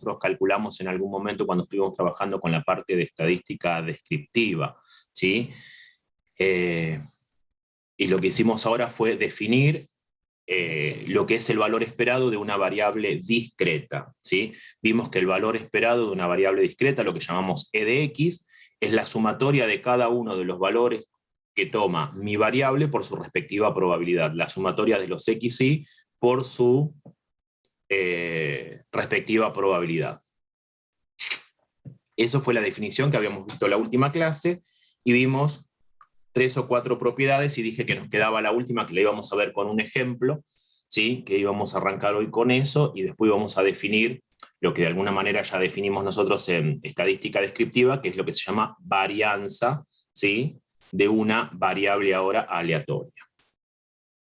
nosotros calculamos en algún momento cuando estuvimos trabajando con la parte de estadística descriptiva, ¿sí? Y lo que hicimos ahora fue definir lo que es el valor esperado de una variable discreta, ¿sí? Vimos que el valor esperado de una variable discreta, lo que llamamos e de x, es la sumatoria de cada uno de los valores que toma mi variable por su respectiva probabilidad, la sumatoria de los xy por su respectiva probabilidad. Eso fue la definición que habíamos visto en la última clase, y vimos 3 o 4 propiedades, y dije que nos quedaba la última, que la íbamos a ver con un ejemplo, ¿sí? Que íbamos a arrancar hoy con eso, y después íbamos a definir lo que de alguna manera ya definimos nosotros en estadística descriptiva, que es lo que se llama varianza, ¿sí? De una variable ahora aleatoria.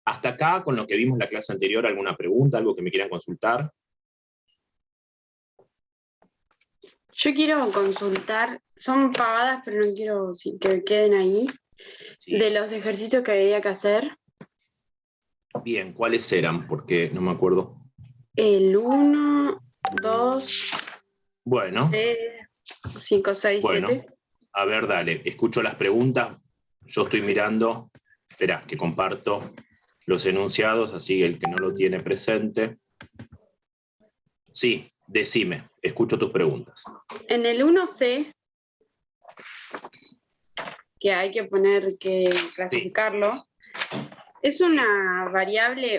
Hasta acá, con lo que vimos en la clase anterior, ¿alguna pregunta, algo que me quieran consultar? Yo quiero consultar, son pagadas, pero no quiero que queden ahí, Sí. de los ejercicios que había que hacer. Bien, ¿cuáles eran? Porque no me acuerdo. El 1, 2, Bueno. 3, 5, 6, Bueno, 7. a ver, dale, escucho las preguntas. Yo estoy mirando, esperá, que comparto los enunciados, así el que no lo tiene presente. Sí, decime, escucho tus preguntas. En el 1C, que hay que poner que clasificarlo, es una variable,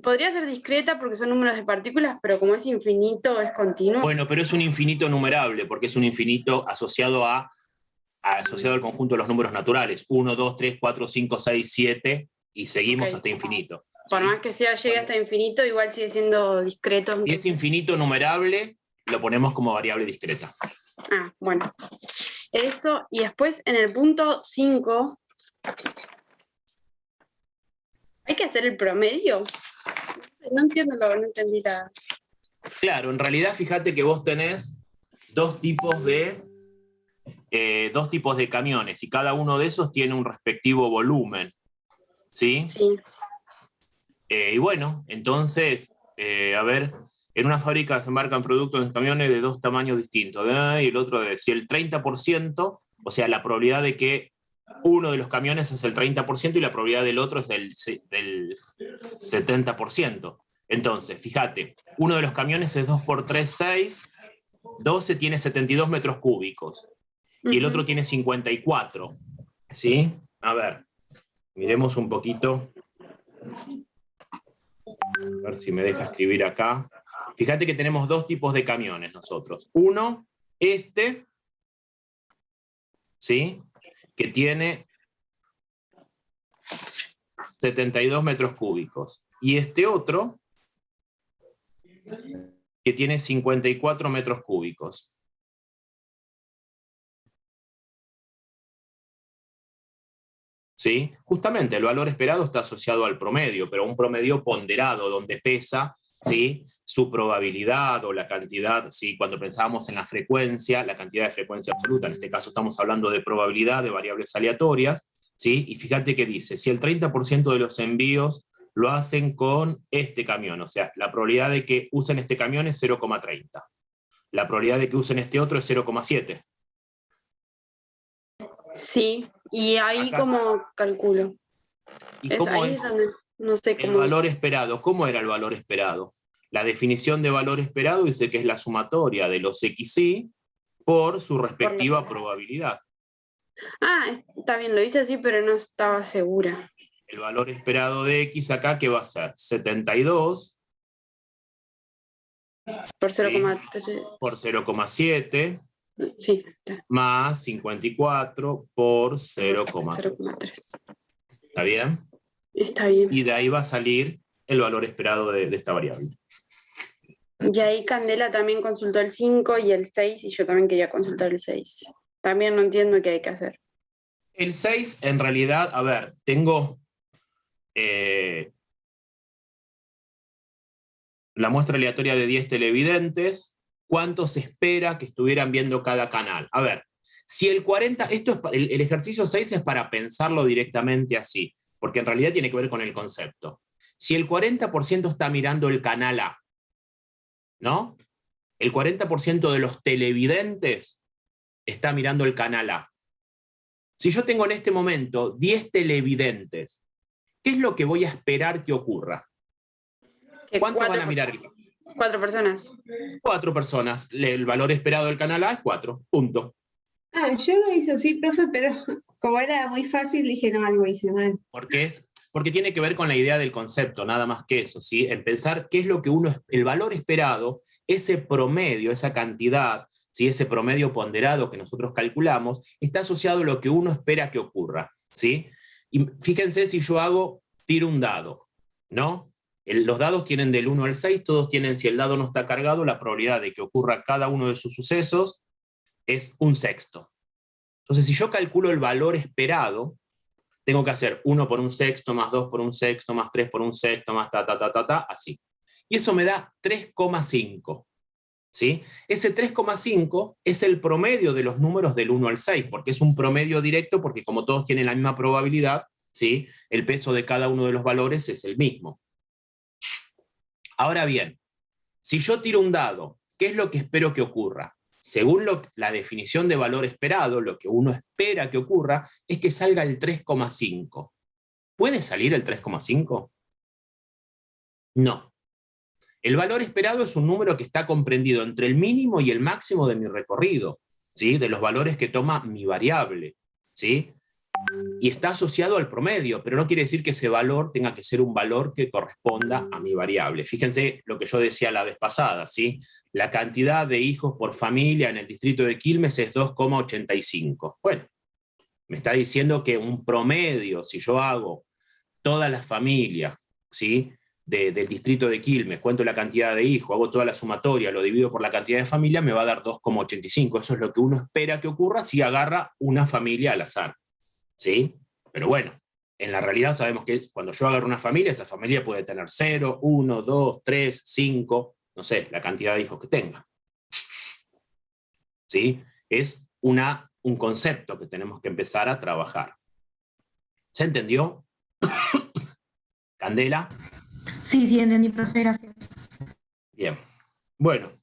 podría ser discreta porque son números de partículas, pero como es infinito, es continuo. Bueno, pero es un infinito numerable, porque es un infinito asociado al conjunto de los números naturales. 1, 2, 3, 4, 5, 6, 7, y seguimos hasta infinito. Por más que llegue hasta infinito, igual sigue siendo discreto. Si es infinito numerable, lo ponemos como variable discreta. Ah, bueno. Eso, y después en el punto 5, ¿hay que hacer el promedio? No entiendo, no entendí la... Claro, en realidad fíjate que vos tenés dos tipos de camiones, y cada uno de esos tiene un respectivo volumen, ¿sí? Sí. Y bueno, entonces, a ver, en una fábrica se embarcan productos en camiones de dos tamaños distintos, y el otro de, si el 30%, o sea, la probabilidad de que uno de los camiones es el 30% y la probabilidad del otro es del 70%. Entonces, fíjate, uno de los camiones es 2 por 3, 6, 12 tiene 72 metros cúbicos, y el otro tiene 54, ¿sí? A ver, miremos un poquito, a ver si me deja escribir acá. Fíjate que tenemos dos tipos de camiones nosotros. Uno, ¿sí? Que tiene 72 metros cúbicos. Y este otro, que tiene 54 metros cúbicos. ¿Sí? Justamente el valor esperado está asociado al promedio, pero un promedio ponderado, donde pesa, ¿sí?, su probabilidad o la cantidad, ¿sí?, cuando pensábamos en la frecuencia, la cantidad de frecuencia absoluta, en este caso estamos hablando de probabilidad de variables aleatorias, ¿sí? Y fíjate que dice, si el 30% de los envíos lo hacen con este camión, o sea, la probabilidad de que usen este camión es 0,30. La probabilidad de que usen este otro es 0,7. Sí, y ahí Acá. ¿cómo calculo? ¿Y cómo ahí es donde no sé cómo... El valor esperado? ¿Cómo era el valor esperado? La definición de valor esperado dice que es la sumatoria de los xy por su respectiva probabilidad. Ah, está bien, lo hice así, pero no estaba segura. El valor esperado de x acá, ¿qué va a ser? 72 por 0,3. ¿sí?, por 0,7 sí, más 54 por 0,3. ¿Está bien? Está bien. Y de ahí va a salir el valor esperado de esta variable. Y ahí Candela también consultó el 5 y el 6, y yo también quería consultar el 6. También no entiendo qué hay que hacer. El 6, en realidad, a ver, tengo la muestra aleatoria de 10 televidentes. ¿Cuánto se espera que estuvieran viendo cada canal? A ver, si el 40, esto es, el ejercicio 6 es para pensarlo directamente así, porque en realidad tiene que ver con el concepto. Si el 40% está mirando el canal A, ¿no? El 40% de los televidentes está mirando el canal A. Si yo tengo en este momento 10 televidentes, ¿qué es lo que voy a esperar que ocurra? ¿Cuántos van a mirar el canal? 4 personas. 4 personas. El valor esperado del canal A es 4. Punto. Yo lo hice así, profe, pero como era muy fácil, dije, no, algo hice mal. Porque tiene que ver con la idea del concepto, nada más que eso, ¿sí? En pensar qué es lo que el valor esperado, ese promedio, esa cantidad, ¿sí? Ese promedio ponderado que nosotros calculamos, está asociado a lo que uno espera que ocurra, ¿sí? Y fíjense si yo tiro un dado, ¿no? Los dados tienen del 1 al 6, todos tienen, si el dado no está cargado, la probabilidad de que ocurra cada uno de sus sucesos es 1/6. Entonces, si yo calculo el valor esperado, tengo que hacer 1 por 1/6, más 2 por 1/6, más 3 por 1/6, más así. Y eso me da 3,5. ¿Sí? Ese 3,5 es el promedio de los números del 1 al 6, porque es un promedio directo, porque como todos tienen la misma probabilidad, ¿sí? El peso de cada uno de los valores es el mismo. Ahora bien, si yo tiro un dado, ¿qué es lo que espero que ocurra? Según la definición de valor esperado, lo que uno espera que ocurra es que salga el 3,5. ¿Puede salir el 3,5? No. El valor esperado es un número que está comprendido entre el mínimo y el máximo de mi recorrido, ¿sí? De los valores que toma mi variable, ¿sí? Y está asociado al promedio, pero no quiere decir que ese valor tenga que ser un valor que corresponda a mi variable. Fíjense lo que yo decía la vez pasada, ¿sí? La cantidad de hijos por familia en el distrito de Quilmes es 2,85. Bueno, me está diciendo que un promedio, si yo hago todas las familias, ¿sí? Del distrito de Quilmes, cuento la cantidad de hijos, hago toda la sumatoria, lo divido por la cantidad de familia, me va a dar 2,85. Eso es lo que uno espera que ocurra si agarra una familia al azar. ¿Sí? Pero bueno, en la realidad sabemos que cuando yo agarro una familia, esa familia puede tener 0, 1, 2, 3, 5, no sé, la cantidad de hijos que tenga. ¿Sí? Es un concepto que tenemos que empezar a trabajar. ¿Se entendió? ¿Candela? Sí, entendí, profe, gracias. Bien. Bueno.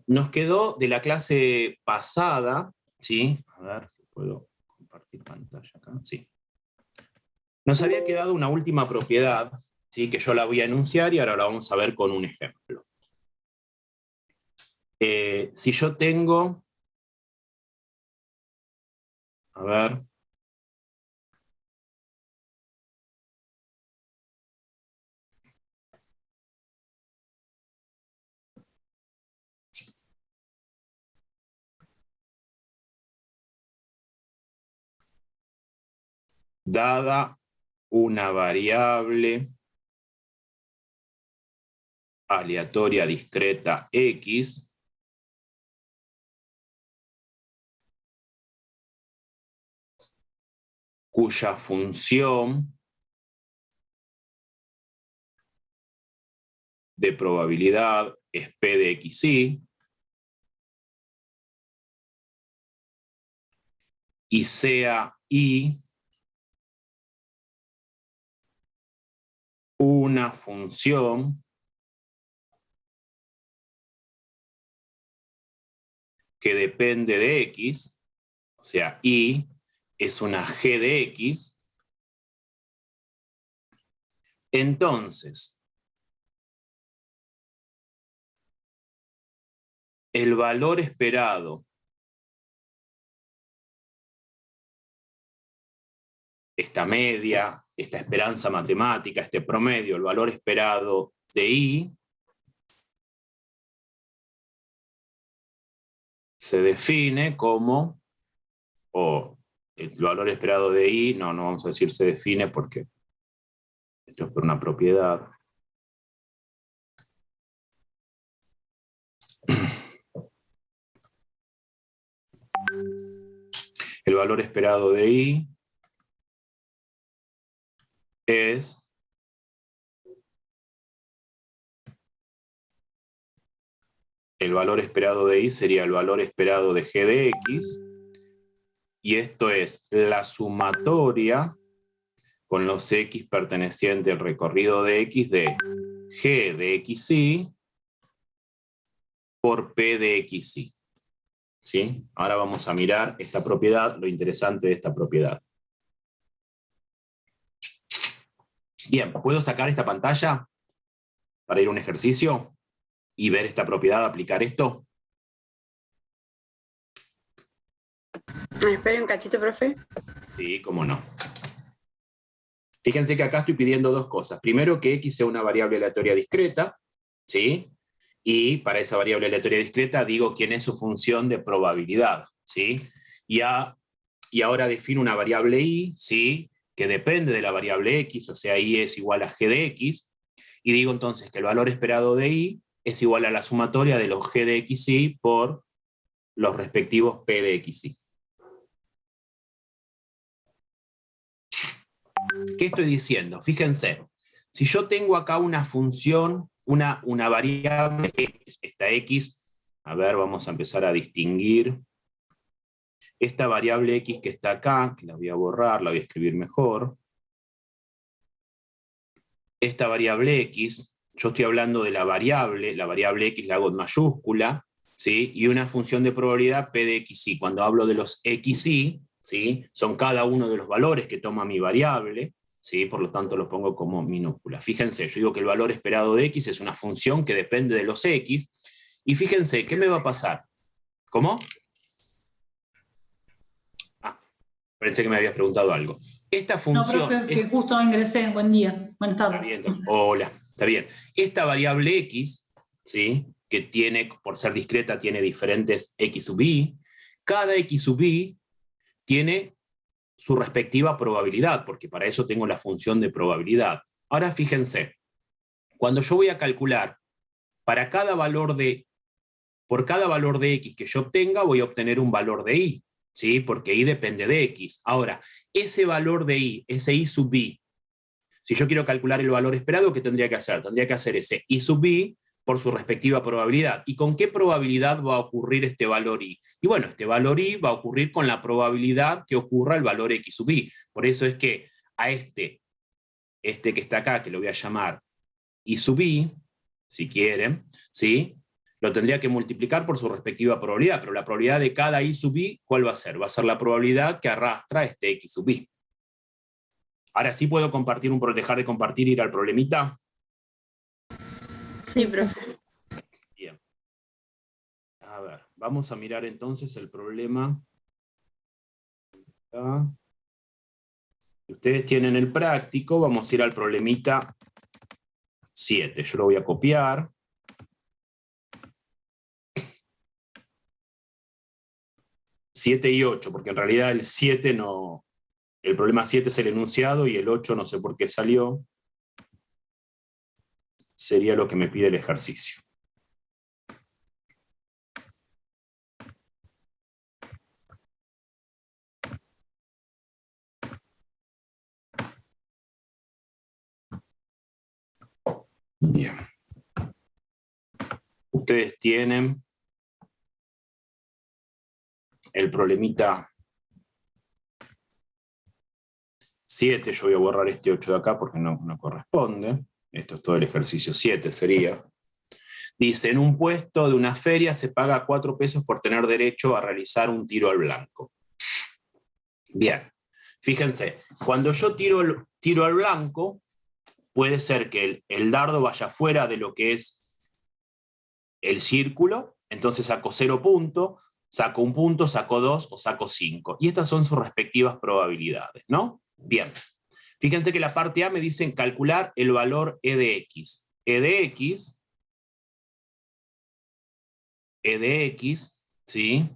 Nos quedó de la clase pasada, ¿sí? A ver si puedo compartir pantalla acá. Sí. Nos había quedado una última propiedad, ¿sí? Que yo la voy a enunciar y ahora la vamos a ver con un ejemplo. Si yo tengo... A ver... Dada una variable aleatoria discreta X, cuya función de probabilidad es P de XY, y sea Y una función que depende de X, o sea, Y es una G de X, entonces el valor esperado, esta media, esta esperanza matemática, este promedio, el valor esperado de Y, se define como, o el valor esperado de Y, no vamos a decir se define porque esto es por una propiedad. El valor esperado de Y es el valor esperado de Y sería el valor esperado de G de X, y esto es la sumatoria con los X pertenecientes al recorrido de X de G de XY por P de XY. ¿Sí? Ahora vamos a mirar esta propiedad, lo interesante de esta propiedad. Bien, ¿puedo sacar esta pantalla para ir a un ejercicio y ver esta propiedad, aplicar esto? Espere un cachito, profe. Sí, cómo no. Fíjense que acá estoy pidiendo dos cosas. Primero, que X sea una variable aleatoria discreta, ¿sí? Y para esa variable aleatoria discreta digo quién es su función de probabilidad, ¿sí? Y ahora defino una variable Y, ¿sí? Que depende de la variable X, o sea, Y es igual a G de X, y digo entonces que el valor esperado de Y es igual a la sumatoria de los G de XY por los respectivos P de XY. ¿Qué estoy diciendo? Fíjense, si yo tengo acá una función, una variable X, esta X, a ver, vamos a empezar a distinguir esta variable X que está acá, que la voy a borrar, la voy a escribir mejor. Esta variable X, yo estoy hablando de la variable X la hago en mayúscula, ¿sí? Y una función de probabilidad P de XY. Cuando hablo de los XY, ¿sí? Son cada uno de los valores que toma mi variable, ¿sí? Por lo tanto lo pongo como minúscula. Fíjense, yo digo que el valor esperado de X es una función que depende de los X, y fíjense, ¿qué me va a pasar? ¿Cómo? Pensé que me habías preguntado algo. Esta función... No, profe, que justo ingresé. Buen día. Buenas tardes. Está bien, hola, está bien. Esta variable X, ¿sí? Que tiene, por ser discreta, tiene diferentes X sub I. Cada X sub I tiene su respectiva probabilidad, porque para eso tengo la función de probabilidad. Ahora fíjense, cuando yo voy a calcular por cada valor de X que yo obtenga, voy a obtener un valor de Y, ¿sí? Porque Y depende de X. Ahora, ese valor de Y, ese Y sub I, si yo quiero calcular el valor esperado, ¿qué tendría que hacer? Tendría que hacer ese I sub I por su respectiva probabilidad. ¿Y con qué probabilidad va a ocurrir este valor I? Y bueno, este valor I va a ocurrir con la probabilidad que ocurra el valor X sub I. Por eso es que a este que está acá, que lo voy a llamar I sub I, si quieren, ¿sí? Lo tendría que multiplicar por su respectiva probabilidad, pero la probabilidad de cada I sub I, ¿cuál va a ser? Va a ser la probabilidad que arrastra este X sub I. Ahora sí puedo compartir dejar de compartir, ir al problemita. Sí, profe. Bien. A ver, vamos a mirar entonces el problema. Acá. Ustedes tienen el práctico, vamos a ir al problemita 7. Yo lo voy a copiar. Siete y 8, porque en realidad el 7 no... El problema 7 es el enunciado y el 8 no sé por qué salió. Sería lo que me pide el ejercicio. Bien. Ustedes tienen el problemita 7, yo voy a borrar este 8 de acá porque no corresponde. Esto es todo el ejercicio 7 sería. Dice, en un puesto de una feria se paga 4 pesos por tener derecho a realizar un tiro al blanco. Bien, fíjense, cuando yo tiro al blanco, puede ser que el dardo vaya fuera de lo que es el círculo, entonces saco 0 puntos, saco 1 punto, saco 2 o saco 5. Y estas son sus respectivas probabilidades, ¿no? Bien, fíjense que la parte A me dicen calcular el valor E de X. E de X, ¿sí?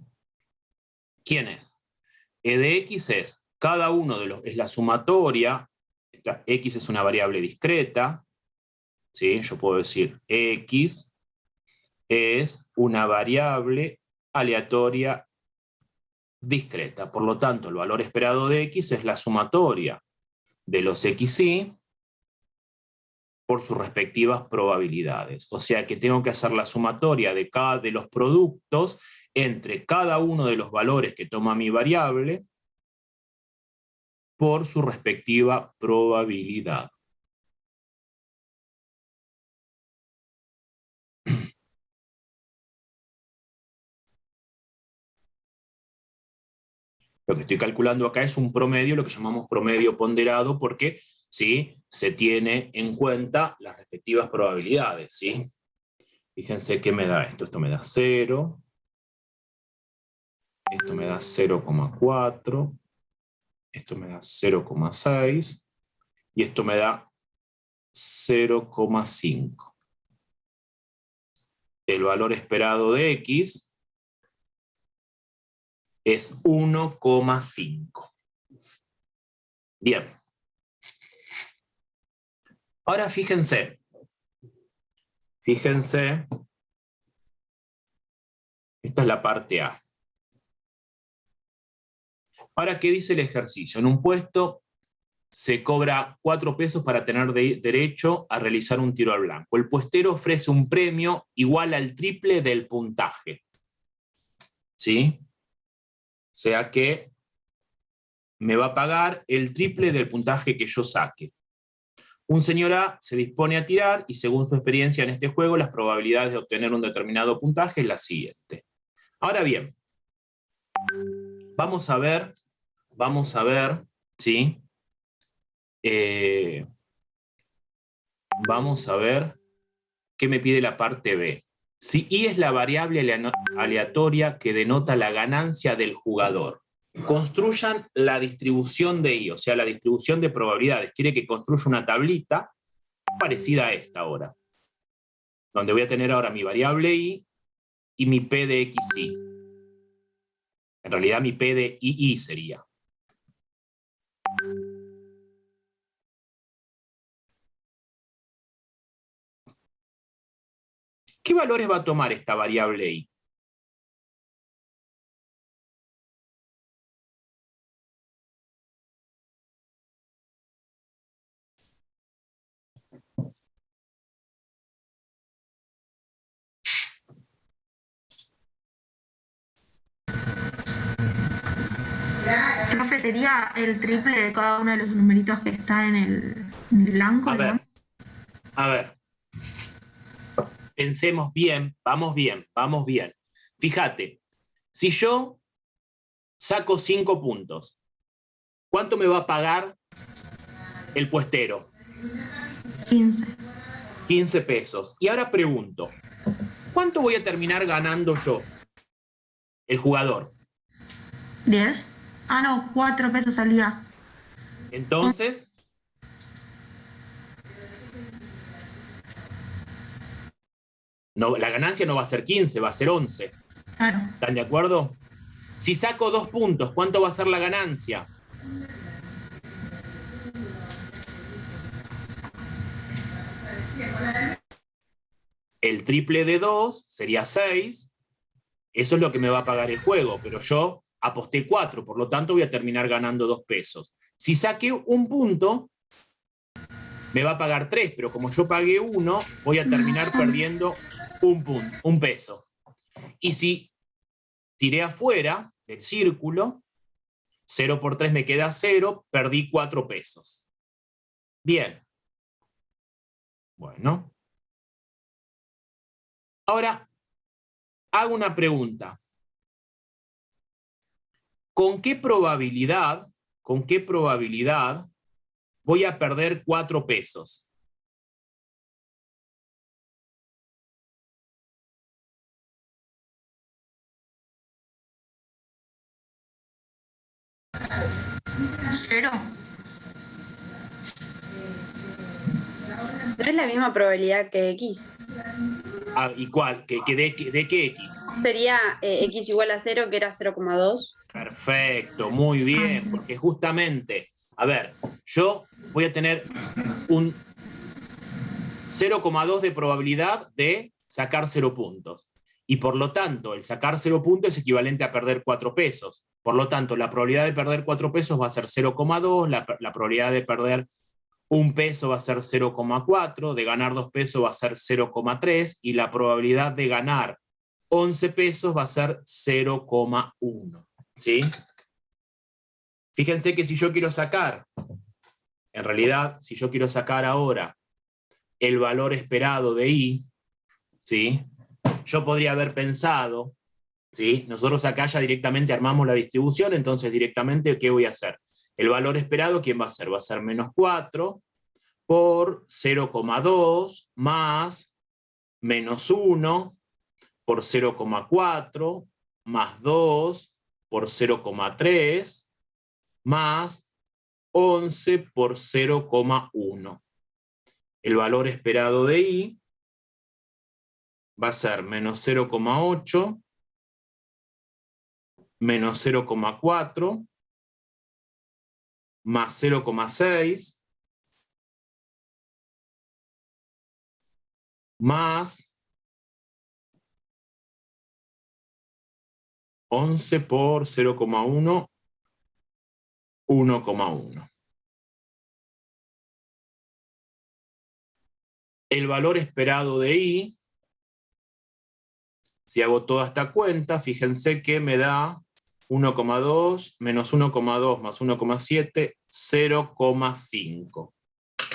¿Quién es? E de X es cada uno de los, es la sumatoria, esta X es una variable discreta, ¿sí? Yo puedo decir X es una variable aleatoria discreta. Por lo tanto, el valor esperado de X es la sumatoria de los XY por sus respectivas probabilidades. O sea que tengo que hacer la sumatoria de los productos entre cada uno de los valores que toma mi variable por su respectiva probabilidad. Lo que estoy calculando acá es un promedio, lo que llamamos promedio ponderado, porque ¿sí? Se tiene en cuenta las respectivas probabilidades, ¿sí? Fíjense qué me da esto. Esto me da 0. Esto me da 0,4. Esto me da 0,6. Y esto me da 0,5. El valor esperado de X es 1,5. Bien. Ahora fíjense, esta es la parte A. Ahora, ¿qué dice el ejercicio? En un puesto se cobra 4 pesos para tener derecho a realizar un tiro al blanco. El puestero ofrece un premio igual al triple del puntaje. ¿Sí? O sea que me va a pagar el triple del puntaje que yo saque. Un señor A se dispone a tirar y según su experiencia en este juego, las probabilidades de obtener un determinado puntaje es la siguiente. Ahora bien, vamos a ver, ¿sí? Vamos a ver qué me pide la parte B. Si I es la variable aleatoria que denota la ganancia del jugador, construyan la distribución de I, o sea, la distribución de probabilidades. Quiere que construya una tablita parecida a esta ahora, donde voy a tener ahora mi variable I y mi P de XI. En realidad mi P de II sería. ¿Qué valores va a tomar esta variable I? Profe, ¿sería el triple de cada uno de los numeritos que está en el blanco? A ver. Pensemos bien, vamos bien. Fíjate, si yo saco 5 puntos, ¿cuánto me va a pagar el puestero? 15. 15 pesos. Y ahora pregunto, ¿cuánto voy a terminar ganando yo? El jugador. 10. Ah, no, 4 pesos al día. Entonces, no, la ganancia no va a ser 15, va a ser 11. Claro. ¿Están de acuerdo? Si saco 2 puntos, ¿cuánto va a ser la ganancia? El triple de 2 sería 6. Eso es lo que me va a pagar el juego, pero yo aposté 4, por lo tanto voy a terminar ganando 2 pesos. Si saqué 1 punto, me va a pagar 3, pero como yo pagué 1, voy a terminar perdiendo 1 peso. Y si tiré afuera del círculo, 0 por 3 me queda 0, perdí 4 pesos. Bien. Bueno. Ahora, hago una pregunta. ¿Con qué probabilidad voy a perder 4 pesos? ¿Cero? ¿No es la misma probabilidad que X? Ah, ¿y cuál? ¿De qué X? Sería X igual a 0, que era 0,2. Perfecto, muy bien, porque justamente, a ver, yo voy a tener un 0,2 de probabilidad de sacar 0 puntos. Y por lo tanto, el sacar 0 puntos es equivalente a perder 4 pesos. Por lo tanto, la probabilidad de perder 4 pesos va a ser 0,2, la probabilidad de perder 1 peso va a ser 0,4, de ganar 2 pesos va a ser 0,3, y la probabilidad de ganar 11 pesos va a ser 0,1. ¿Sí? Fíjense que si yo quiero sacar, en realidad, si yo quiero sacar ahora el valor esperado de I, ¿sí? Yo podría haber pensado ¿sí? Nosotros acá ya directamente armamos la distribución, entonces directamente, ¿qué voy a hacer? El valor esperado, ¿quién va a ser? Va a ser menos 4 por 0,2 más menos 1 por 0,4 más 2 por 0,3 más 11 por 0,1. El valor esperado de I va a ser menos 0,8 menos 0,4 más 0,6 más 11 por 0,1, 1,1. El valor esperado de I, si hago toda esta cuenta, fíjense que me da 1,2 menos 1,2 más 1,7, 0,5.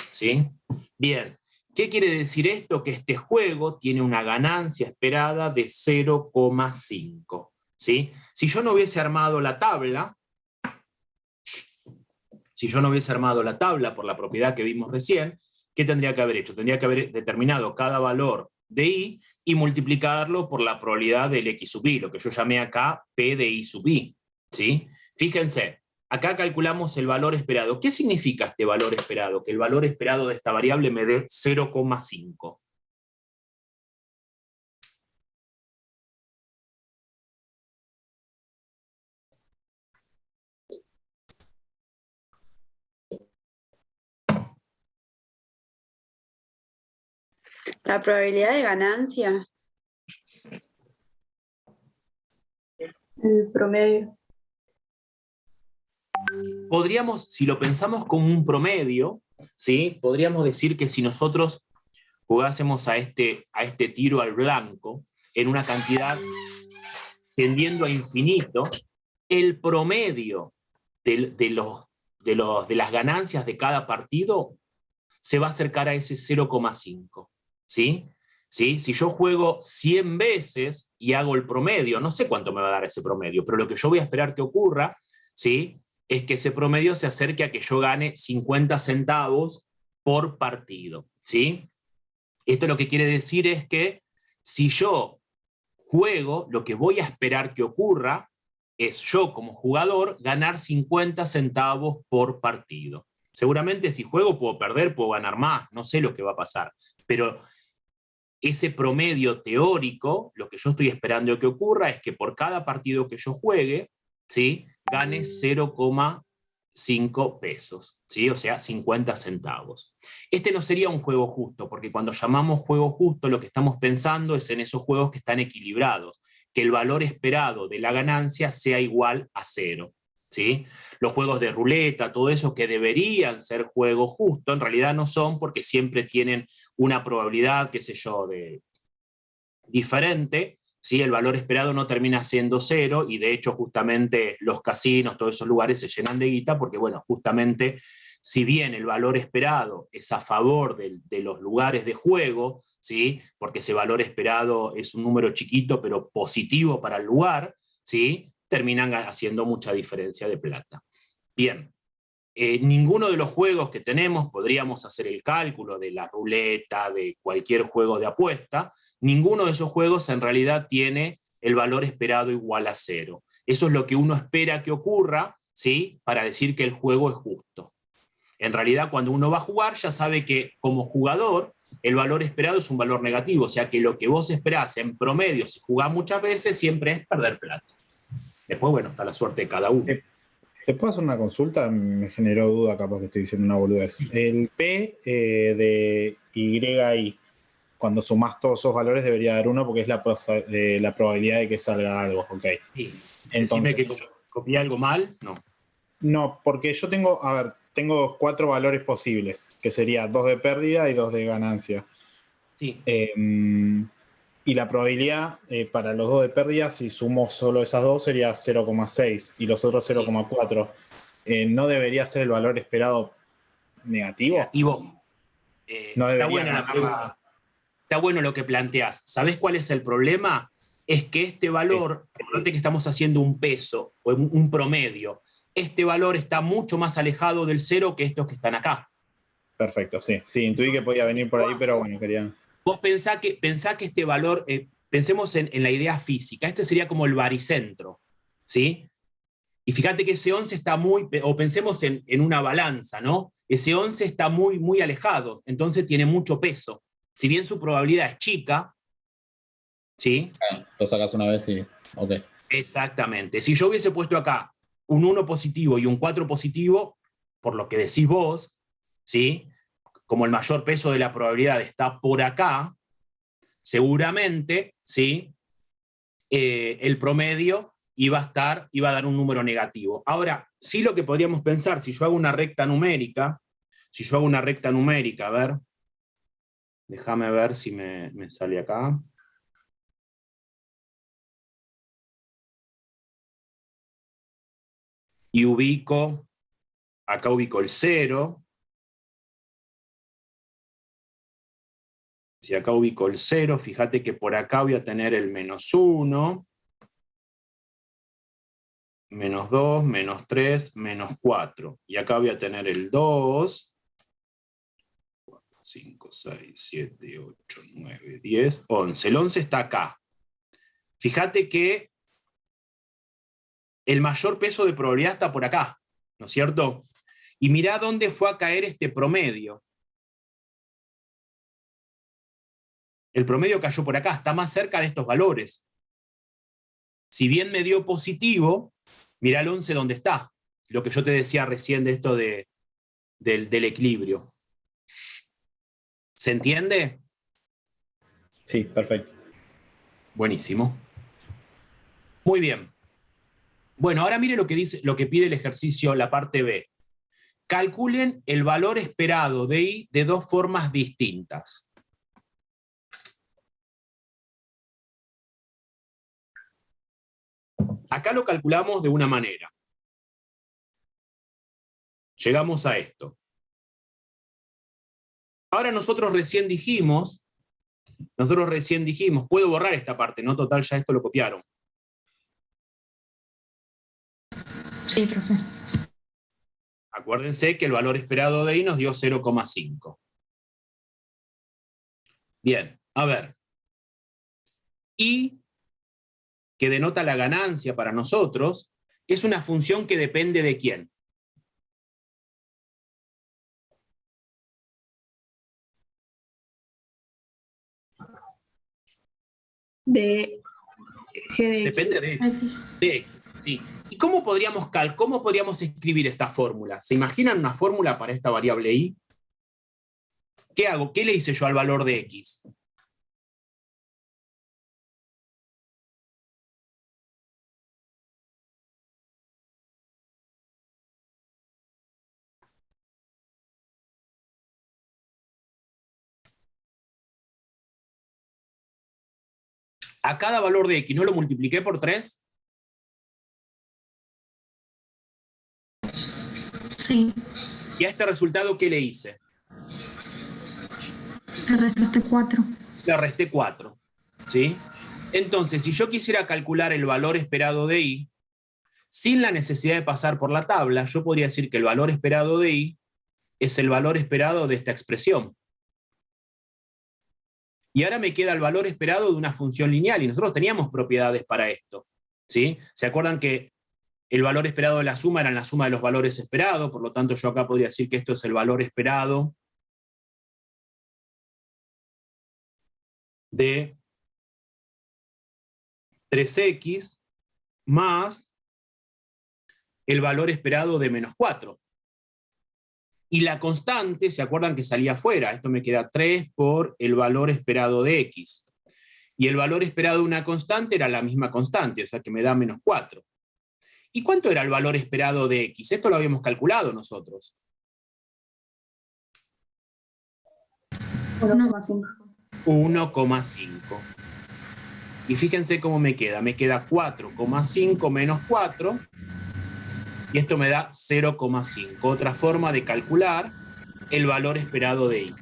¿Sí? Bien. ¿Qué quiere decir esto? Que este juego tiene una ganancia esperada de 0,5. ¿Sí? Si yo no hubiese armado la tabla, por la propiedad que vimos recién, ¿qué tendría que haber hecho? Tendría que haber determinado cada valor de I y multiplicarlo por la probabilidad del X sub I, lo que yo llamé acá P de I sub I. ¿Sí? Fíjense, acá calculamos el valor esperado. ¿Qué significa este valor esperado? Que el valor esperado de esta variable me dé 0,5. La probabilidad de ganancia. El promedio. Podríamos, si lo pensamos como un promedio, ¿sí? Podríamos decir que si nosotros jugásemos a este tiro al blanco en una cantidad tendiendo a infinito, el promedio de las ganancias de cada partido se va a acercar a ese 0,5. ¿Sí? ¿Sí? Si yo juego 100 veces y hago el promedio, no sé cuánto me va a dar ese promedio, pero lo que yo voy a esperar que ocurra, ¿sí? Es que ese promedio se acerque a que yo gane 50 centavos por partido. ¿Sí? Esto lo que quiere decir es que si yo juego, lo que voy a esperar que ocurra es yo como jugador ganar 50 centavos por partido. Seguramente si juego puedo perder, puedo ganar más, no sé lo que va a pasar, pero ese promedio teórico, lo que yo estoy esperando que ocurra es que por cada partido que yo juegue, ¿sí? Gane 0,5 pesos, ¿sí? O sea, 50 centavos. Este no sería un juego justo, porque cuando llamamos juego justo lo que estamos pensando es en esos juegos que están equilibrados, que el valor esperado de la ganancia sea igual a 0. ¿Sí? Los juegos de ruleta, todo eso que deberían ser juegos justos, en realidad no son, porque siempre tienen una probabilidad, qué sé yo, diferente, ¿sí? El valor esperado no termina siendo 0, y de hecho justamente los casinos, todos esos lugares se llenan de guita, porque bueno, justamente si bien el valor esperado es a favor de los lugares de juego, ¿sí? Porque ese valor esperado es un número chiquito pero positivo para el lugar, ¿sí? Terminan haciendo mucha diferencia de plata. Bien, ninguno de los juegos que tenemos, podríamos hacer el cálculo de la ruleta, de cualquier juego de apuesta, ninguno de esos juegos en realidad tiene el valor esperado igual a 0. Eso es lo que uno espera que ocurra, ¿sí? Para decir que el juego es justo. En realidad, cuando uno va a jugar, ya sabe que como jugador, el valor esperado es un valor negativo, o sea que lo que vos esperás en promedio, si jugás muchas veces, siempre es perder plata. Después, bueno, está la suerte de cada uno. ¿Te puedo hacer una consulta? Me generó duda, capaz que estoy diciendo una boludez. El P de YI, cuando sumás todos esos valores, debería dar 1 porque es la probabilidad de que salga algo. Ok. Sí. Entonces, decime que copié algo mal. No. No, porque yo tengo 4 valores posibles, que sería 2 de pérdida y 2 de ganancia. Sí. Y la probabilidad para los 2 de pérdida, si sumo solo esas 2, sería 0,6 y los otros 0,4. ¿No debería ser el valor esperado negativo? Negativo. No Está debería buena la pregunta. Está bueno lo que planteás. ¿Sabés cuál es el problema? es que este valor, fíjate que estamos haciendo un peso, o un promedio, este valor está mucho más alejado del 0 que estos que están acá. Perfecto, sí. Sí, intuí que podía venir por ahí, pero bueno, quería... Vos pensá que este valor, pensemos en la idea física, este sería como el baricentro, ¿sí? Y fíjate que ese 11 está muy, o pensemos en una balanza, ¿no? Ese 11 está muy, muy alejado, entonces tiene mucho peso. Si bien su probabilidad es chica, ¿sí? Lo sacas una vez y... Ok. Exactamente. Si yo hubiese puesto acá un 1 positivo y un 4 positivo, por lo que decís vos, ¿sí? Como el mayor peso de la probabilidad está por acá, seguramente, ¿sí? El promedio iba a dar un número negativo. Ahora, sí lo que podríamos pensar, si yo hago una recta numérica, a ver, déjame ver si me sale acá. Y acá ubico el 0. Si acá ubico el 0, fíjate que por acá voy a tener el -1, -2, -3, -4. Y acá voy a tener el 2, 5, 6, 7, 8, 9, 10, 11. El 11 está acá. Fíjate que el mayor peso de probabilidad está por acá, ¿no es cierto? Y mirá dónde fue a caer este promedio. El promedio cayó por acá, está más cerca de estos valores. Si bien me dio positivo, mirá el 11 dónde está. Lo que yo te decía recién de esto del equilibrio. ¿Se entiende? Sí, perfecto. Buenísimo. Muy bien. Bueno, ahora mire lo que pide el ejercicio, la parte B. Calculen el valor esperado de I de dos formas distintas. Acá lo calculamos de una manera. Llegamos a esto. Ahora nosotros recién dijimos, puedo borrar esta parte, ¿no? Total, ya esto lo copiaron. Sí, profe. Acuérdense que el valor esperado de I nos dio 0,5. Bien, a ver. I, que denota la ganancia para nosotros, es una función que depende de quién. De G de X. Depende de X, sí. ¿Y cómo podríamos escribir esta fórmula? ¿Se imaginan una fórmula para esta variable I? ¿Qué hago? ¿Qué le hice yo al valor de X? A cada valor de X, ¿no lo multipliqué por 3? Sí. ¿Y a este resultado qué le hice? Le restaste 4. Le resté 4. ¿Sí? Entonces, si yo quisiera calcular el valor esperado de I, sin la necesidad de pasar por la tabla, yo podría decir que el valor esperado de I es el valor esperado de esta expresión. Y ahora me queda el valor esperado de una función lineal, y nosotros teníamos propiedades para esto. ¿Sí? ¿Se acuerdan que el valor esperado de la suma era la suma de los valores esperados? Por lo tanto, yo acá podría decir que esto es el valor esperado de 3x más el valor esperado de -4. Y la constante, ¿se acuerdan que salía afuera? Esto me queda 3 por el valor esperado de x. Y el valor esperado de una constante era la misma constante, o sea que me da -4. ¿Y cuánto era el valor esperado de x? Esto lo habíamos calculado nosotros. 1,5. 1,5. Y fíjense cómo me queda. Me queda 4,5 menos 4. Y esto me da 0,5. Otra forma de calcular el valor esperado de I.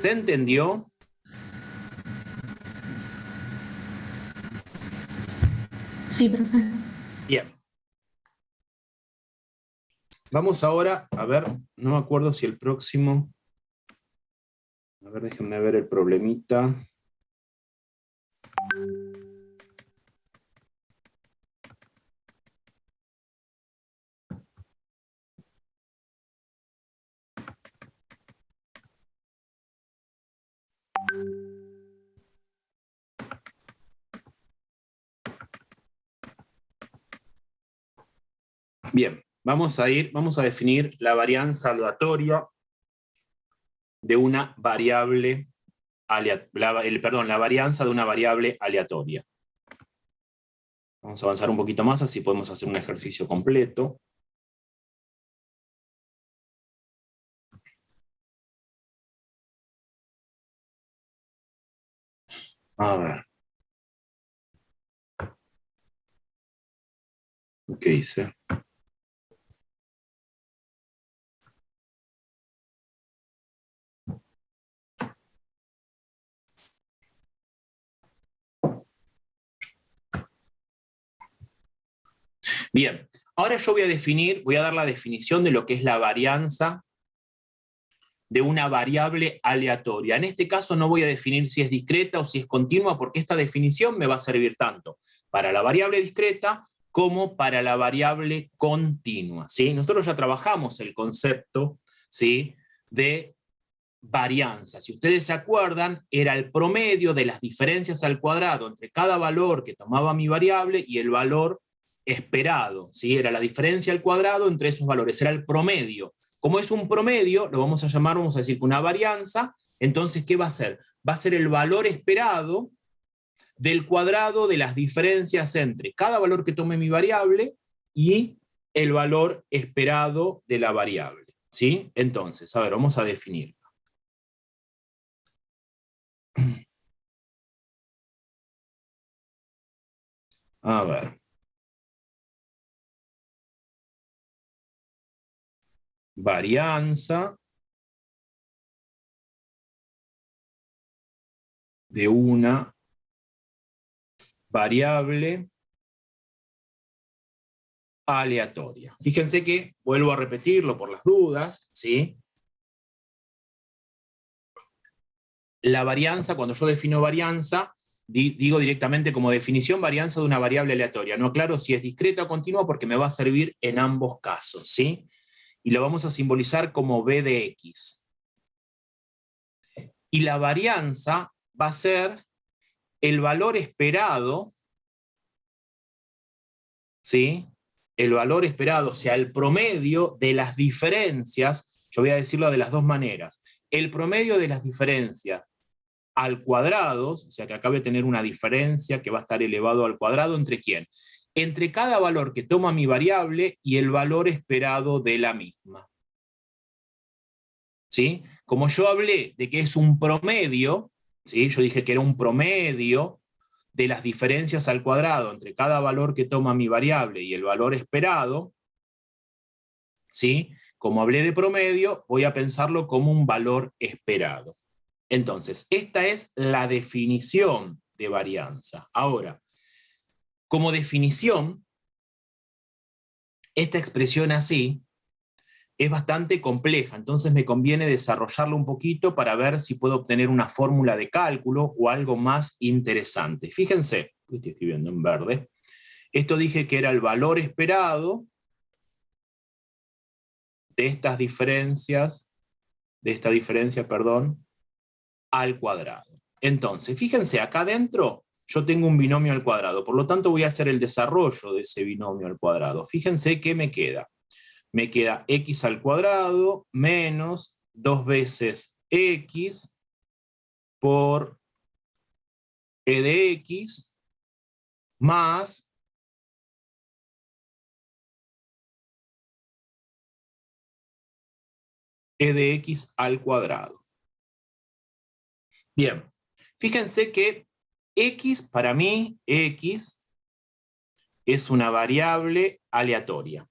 ¿Se entendió? Sí, profe. Bien. Vamos ahora a ver, no me acuerdo si el próximo... A ver, déjenme ver el problemita. Bien, vamos a definir la varianza aleatoria de una variable, la varianza de una variable aleatoria. Vamos a avanzar un poquito más, así podemos hacer un ejercicio completo. A ver. ¿Qué hice? Bien, ahora yo voy a dar la definición de lo que es la varianza de una variable aleatoria. En este caso no voy a definir si es discreta o si es continua, porque esta definición me va a servir tanto para la variable discreta como para la variable continua, ¿sí? Nosotros ya trabajamos el concepto, ¿sí?, de varianza. Si ustedes se acuerdan, era el promedio de las diferencias al cuadrado entre cada valor que tomaba mi variable y el valor esperado, ¿sí? Era la diferencia al cuadrado entre esos valores, era el promedio. Como es un promedio, lo vamos a llamar, vamos a decir que una varianza, entonces, ¿qué va a ser? Va a ser el valor esperado del cuadrado de las diferencias entre cada valor que tome mi variable y el valor esperado de la variable, ¿sí? Entonces, a ver, vamos a definirlo. A ver. Varianza de una variable aleatoria. Fíjense que, vuelvo a repetirlo por las dudas, ¿sí? La varianza, cuando yo defino varianza, digo directamente como definición varianza de una variable aleatoria. No aclaro si es discreta o continua porque me va a servir en ambos casos, ¿sí? Y lo vamos a simbolizar como b de x. Y la varianza va a ser el valor esperado, ¿sí? El valor esperado, o sea, el promedio de las diferencias, yo voy a decirlo de las dos maneras, el promedio de las diferencias al cuadrado, o sea que acá voy a tener una diferencia que va a estar elevado al cuadrado, ¿entre quién? Entre cada valor que toma mi variable y el valor esperado de la misma. ¿Sí? Como yo hablé de que es un promedio, ¿sí? Yo dije que era un promedio de las diferencias al cuadrado entre cada valor que toma mi variable y el valor esperado, ¿sí? Como hablé de promedio, voy a pensarlo como un valor esperado. Entonces, esta es la definición de varianza. Ahora, como definición, esta expresión así es bastante compleja, entonces me conviene desarrollarla un poquito para ver si puedo obtener una fórmula de cálculo o algo más interesante. Fíjense, estoy escribiendo en verde, esto dije que era el valor esperado de estas diferencias, al cuadrado. Entonces, fíjense, acá adentro yo tengo un binomio al cuadrado, por lo tanto voy a hacer el desarrollo de ese binomio al cuadrado. Fíjense qué me queda. Me queda x al cuadrado menos 2 veces x por e de x más e de x al cuadrado. Bien, fíjense que x, para mí, x es una variable aleatoria.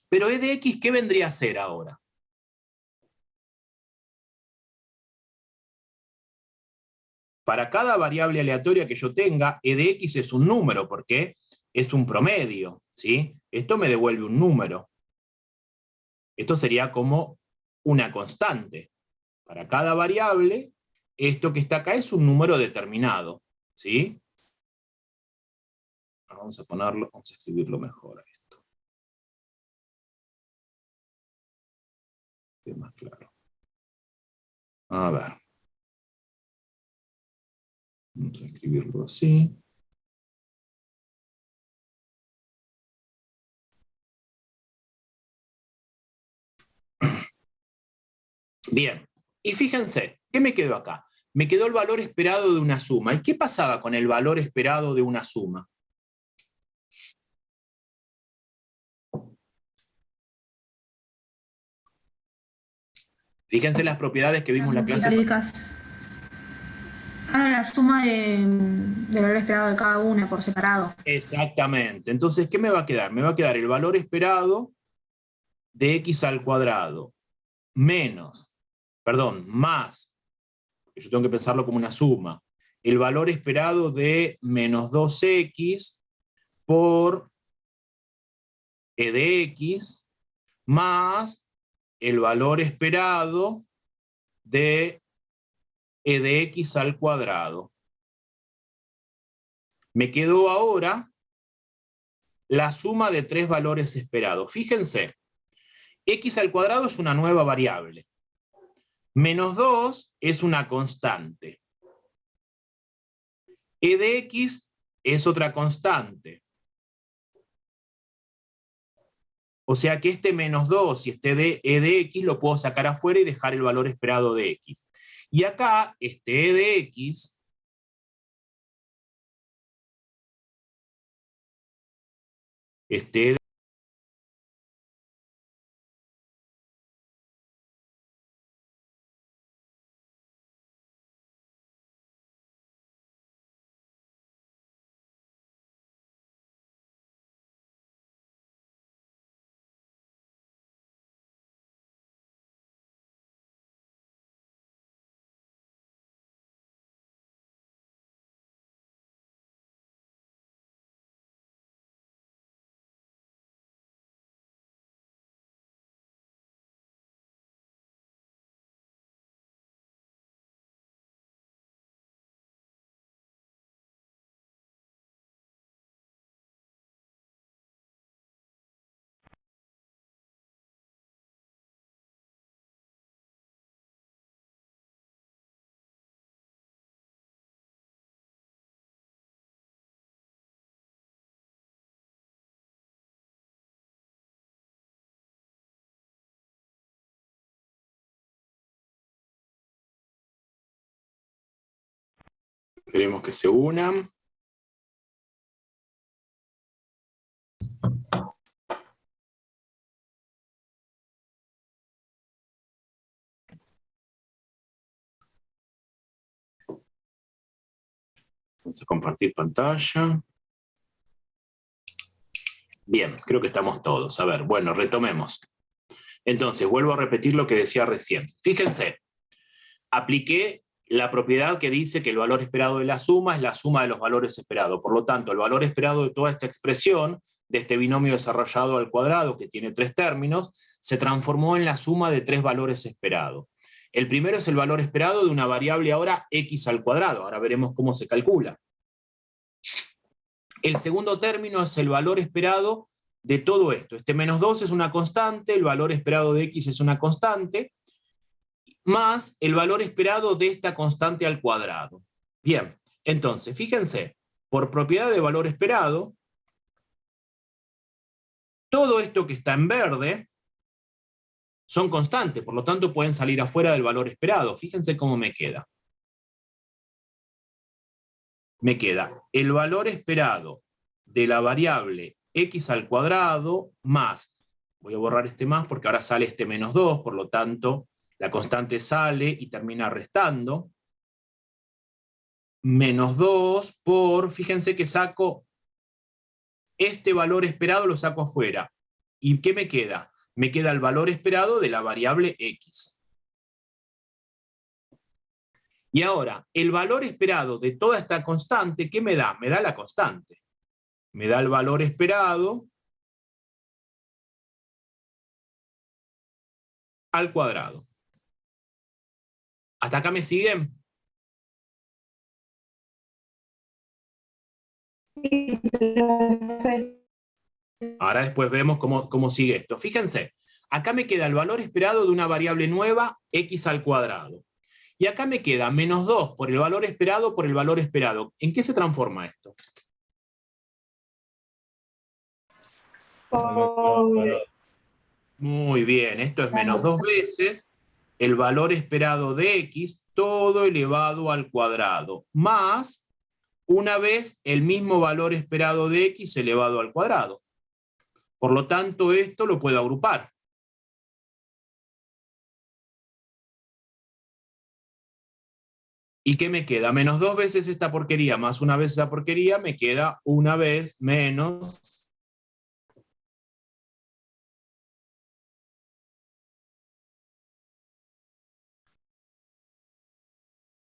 Pero e de x, ¿qué vendría a ser ahora? Para cada variable aleatoria que yo tenga, e de x es un número, porque es un promedio, ¿sí? Esto me devuelve un número. Esto sería como una constante. Para cada variable, esto que está acá es un número determinado, ¿sí? Vamos a ponerlo, vamos a escribirlo mejor a esto. Es más claro. A ver. Vamos a escribirlo así. Bien, y fíjense, ¿qué me quedó acá? Me quedó el valor esperado de una suma. ¿Y qué pasaba con el valor esperado de una suma? Fíjense las propiedades que vimos en la clase. La suma del valor esperado de cada una por separado. Exactamente. Entonces, ¿qué me va a quedar? Me va a quedar el valor esperado de x al cuadrado más, yo tengo que pensarlo como una suma, el valor esperado de menos 2x por e de x más el valor esperado de e de x al cuadrado. Me quedó ahora la suma de tres valores esperados. Fíjense, x al cuadrado es una nueva variable. Menos 2 es una constante. E de x es otra constante. O sea que este menos 2 y este e de x lo puedo sacar afuera y dejar el valor esperado de x. Y acá, este e de x esperemos que se unan. Vamos a compartir pantalla. Bien, creo que estamos todos. A ver, bueno, retomemos. Entonces, vuelvo a repetir lo que decía recién. Fíjense, apliqué la propiedad que dice que el valor esperado de la suma es la suma de los valores esperados. Por lo tanto, el valor esperado de toda esta expresión, de este binomio desarrollado al cuadrado, que tiene tres términos, se transformó en la suma de tres valores esperados. El primero es el valor esperado de una variable ahora x al cuadrado. Ahora veremos cómo se calcula. El segundo término es el valor esperado de todo esto. Este menos 2 es una constante, el valor esperado de x es una constante, más el valor esperado de esta constante al cuadrado. Bien, entonces, fíjense, por propiedad de valor esperado, todo esto que está en verde son constantes, por lo tanto pueden salir afuera del valor esperado. Fíjense cómo me queda. Me queda el valor esperado de la variable x al cuadrado más, voy a borrar este más porque ahora sale este menos 2, por lo tanto la constante sale y termina restando, menos 2 por, fíjense que saco este valor esperado, lo saco afuera. ¿Y qué me queda? Me queda el valor esperado de la variable x. Y ahora, el valor esperado de toda esta constante, ¿qué me da? Me da la constante. Me da el valor esperado al cuadrado. ¿Hasta acá me siguen? Ahora después vemos cómo sigue esto. Fíjense, acá me queda el valor esperado de una variable nueva, x al cuadrado. Y acá me queda menos 2 por el valor esperado por el valor esperado. ¿En qué se transforma esto? Muy bien, esto es menos 2 veces el valor esperado de x, todo elevado al cuadrado, más una vez el mismo valor esperado de x elevado al cuadrado. Por lo tanto, esto lo puedo agrupar. ¿Y qué me queda? Menos 2 veces esta porquería más una vez esa porquería, me queda una vez menos.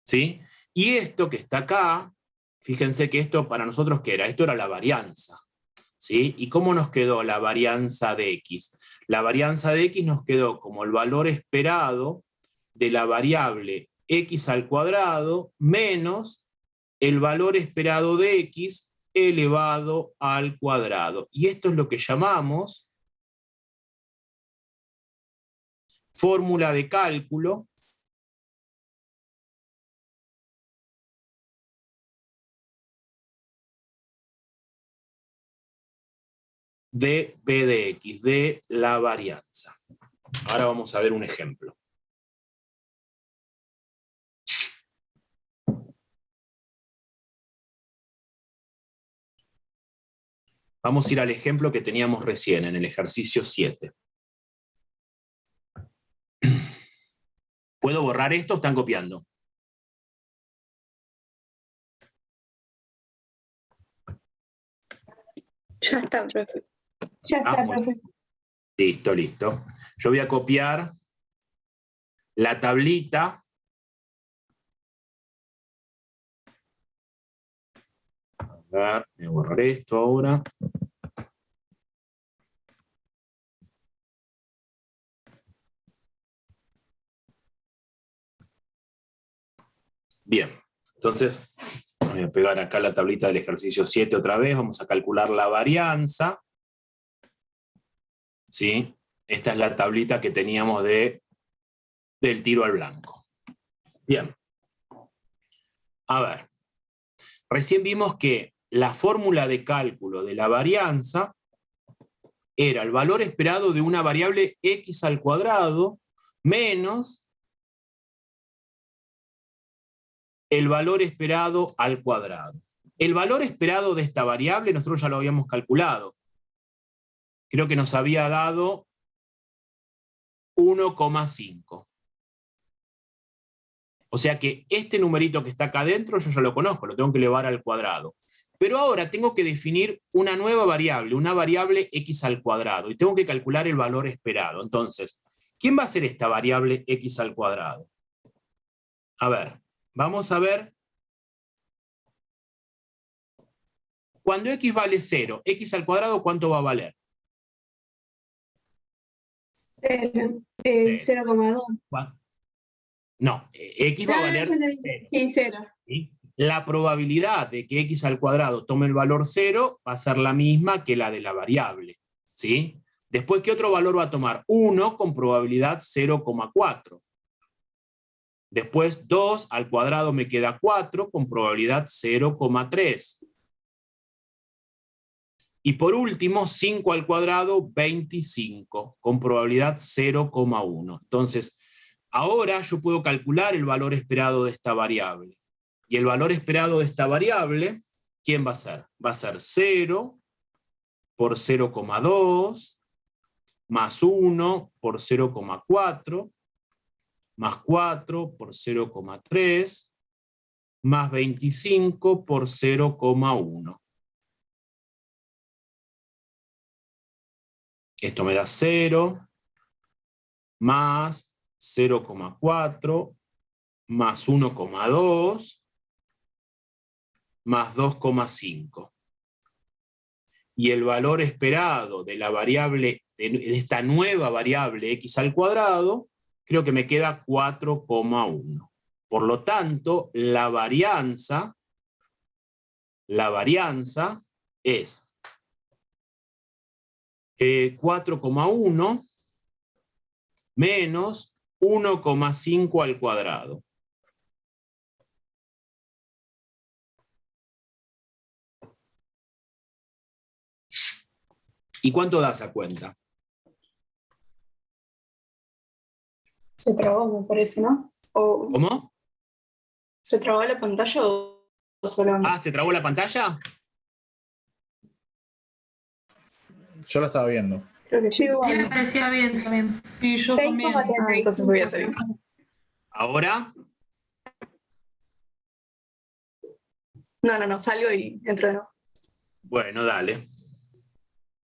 ¿Sí? Y esto que está acá, fíjense que esto para nosotros, ¿qué era? Esto era la varianza. ¿Sí? ¿Y cómo nos quedó la varianza de x? La varianza de x nos quedó como el valor esperado de la variable x al cuadrado menos el valor esperado de x elevado al cuadrado. Y esto es lo que llamamos fórmula de cálculo de p de x, de la varianza. Ahora vamos a ver un ejemplo. Vamos a ir al ejemplo que teníamos recién en el ejercicio 7. ¿Puedo borrar esto o están copiando? Ya está, profe. Ya está, Bueno. profe. Listo, listo. Yo voy a copiar la tablita. A ver, voy a borrar esto ahora. Bien, entonces voy a pegar acá la tablita del ejercicio 7 otra vez. Vamos a calcular la varianza. ¿Sí? Esta es la tablita que teníamos del tiro al blanco. Bien. A ver. Recién vimos que la fórmula de cálculo de la varianza era el valor esperado de una variable x al cuadrado menos el valor esperado al cuadrado. El valor esperado de esta variable nosotros ya lo habíamos calculado. Creo que nos había dado 1,5. O sea que este numerito que está acá adentro yo ya lo conozco, lo tengo que elevar al cuadrado. Pero ahora tengo que definir una nueva variable, una variable x al cuadrado, y tengo que calcular el valor esperado. Entonces, ¿quién va a ser esta variable x al cuadrado? A ver, vamos a ver. Cuando x vale 0, x al cuadrado, ¿cuánto va a valer? 0,2. No, x va a valer 0. Sí, 0. ¿Sí? La probabilidad de que x al cuadrado tome el valor 0 va a ser la misma que la de la variable. ¿Sí? Después, ¿qué otro valor va a tomar? 1 con probabilidad 0,4. Después 2 al cuadrado me queda 4 con probabilidad 0,3. Y por último, 5 al cuadrado, 25, con probabilidad 0,1. Entonces, ahora yo puedo calcular el valor esperado de esta variable. Y el valor esperado de esta variable, ¿quién va a ser? Va a ser 0 por 0,2, más 1 por 0,4, más 4 por 0,3, más 25 por 0,1. Esto me da 0, más 0,4, más 1,2 más 2,5. Y el valor esperado de la variable, de esta nueva variable x al cuadrado, creo que me queda 4,1. Por lo tanto, la varianza es 4,1 menos 1,5 al cuadrado. ¿Y cuánto da esa cuenta? Se trabó, me parece, ¿no? O, ¿Cómo? ¿se trabó la pantalla o solo? Ah, ¿se trabó la pantalla? Yo lo estaba viendo. Creo que sí. Sí, Sí, me bueno. parecía bien también. Y yo también. Ah, entonces voy a salir. ¿Ahora? No, salgo y entro de nuevo. Bueno, dale.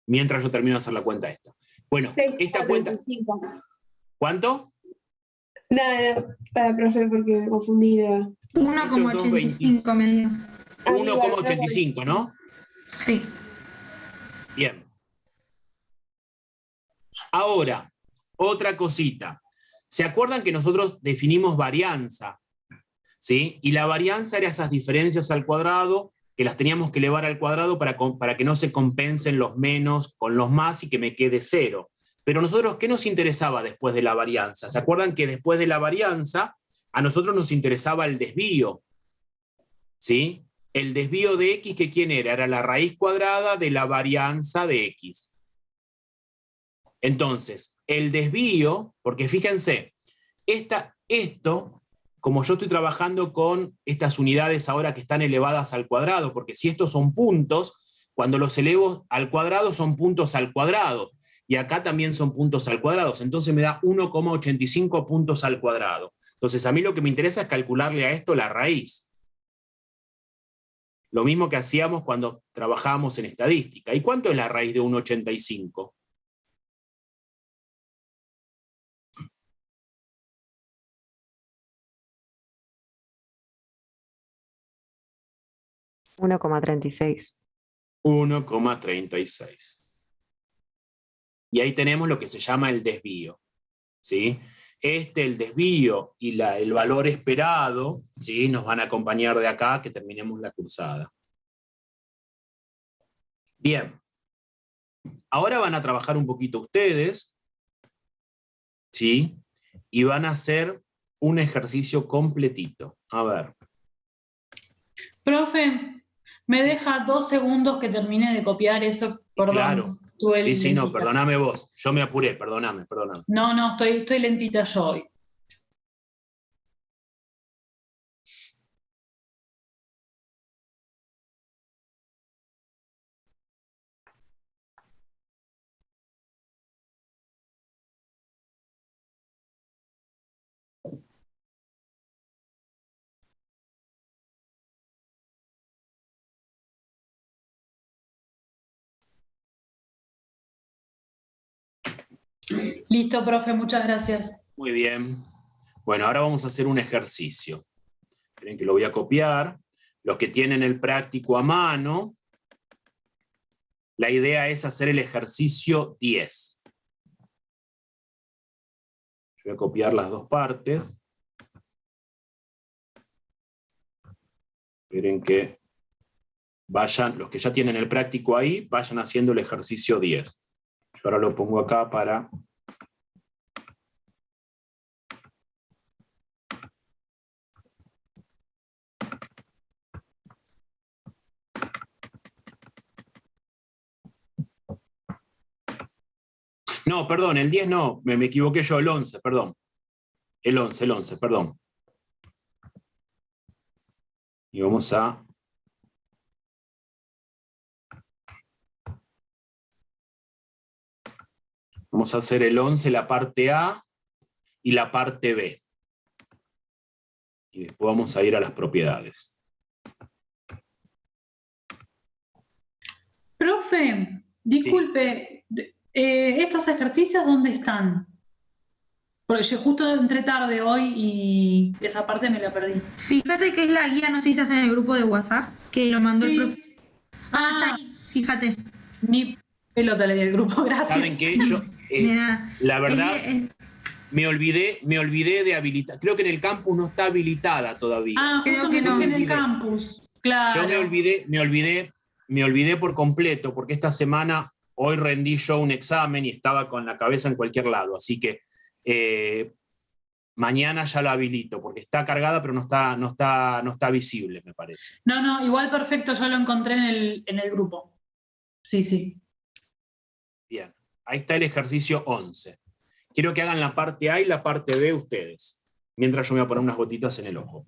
Mientras yo termino de hacer la cuenta esta. Bueno, esta cuenta... 6,45. ¿Cuánto? No, para profe, porque me confundí. 1,85 me dio. 1,85, ¿no? Sí. Bien. Ahora, otra cosita. ¿Se acuerdan que nosotros definimos varianza? ¿Sí? Y la varianza era esas diferencias al cuadrado, que las teníamos que elevar al cuadrado para que no se compensen los menos con los más y que me quede 0. Pero nosotros, ¿qué nos interesaba después de la varianza? ¿Se acuerdan que después de la varianza a nosotros nos interesaba el desvío? ¿Sí? El desvío de x, ¿que quién era? Era la raíz cuadrada de la varianza de x. Entonces, el desvío, porque fíjense, esto, como yo estoy trabajando con estas unidades ahora que están elevadas al cuadrado, porque si estos son puntos, cuando los elevo al cuadrado son puntos al cuadrado, y acá también son puntos al cuadrado, entonces me da 1,85 puntos al cuadrado. Entonces a mí lo que me interesa es calcularle a esto la raíz. Lo mismo que hacíamos cuando trabajábamos en estadística. ¿Y cuánto es la raíz de 1,85? $1,36. 1,36. Y ahí tenemos lo que se llama el desvío, ¿sí? El desvío y el valor esperado, ¿sí? Nos van a acompañar de acá que terminemos la cursada. Bien. Ahora van a trabajar un poquito ustedes, ¿sí? Y van a hacer un ejercicio completito. A ver. Profe, me deja 2 segundos que termine de copiar eso. Perdón. Claro. Sí, no, perdóname vos. Yo me apuré, perdóname. No, estoy lentita yo hoy. Listo, profe, muchas gracias. Muy bien. Bueno, ahora vamos a hacer un ejercicio. Esperen que lo voy a copiar. Los que tienen el práctico a mano, la idea es hacer el ejercicio 10. Yo voy a copiar las dos partes. Esperen que vayan, los que ya tienen el práctico ahí, vayan haciendo el ejercicio 10. Yo ahora lo pongo acá para... No, perdón, el 10 no, me equivoqué yo, el 11, perdón. El 11, perdón. Y vamos a... Vamos a hacer el 11, la parte A y la parte B. Y después vamos a ir a las propiedades. Profe, disculpe, ¿estos ejercicios dónde están? Porque yo justo entré tarde hoy y esa parte me la perdí. Fíjate que es la guía, no sé si estás en el grupo de WhatsApp, que lo mandó el profe. Sí. Está ahí, fíjate. Ni pelota leí el grupo, gracias. ¿Saben qué? Yo, Mira, la verdad, es- me olvidé de habilitar. Creo que en el campus no está habilitada todavía. Creo Justo que me no. fijé en el campus. Claro. Yo me olvidé por completo, porque esta semana, hoy rendí yo un examen y estaba con la cabeza en cualquier lado, así que mañana ya la habilito, porque está cargada, pero no está visible, me parece. No, igual perfecto, yo lo encontré en el grupo. Sí, sí. Bien, ahí está el ejercicio 11. Quiero que hagan la parte A y la parte B ustedes, mientras yo me voy a poner unas gotitas en el ojo.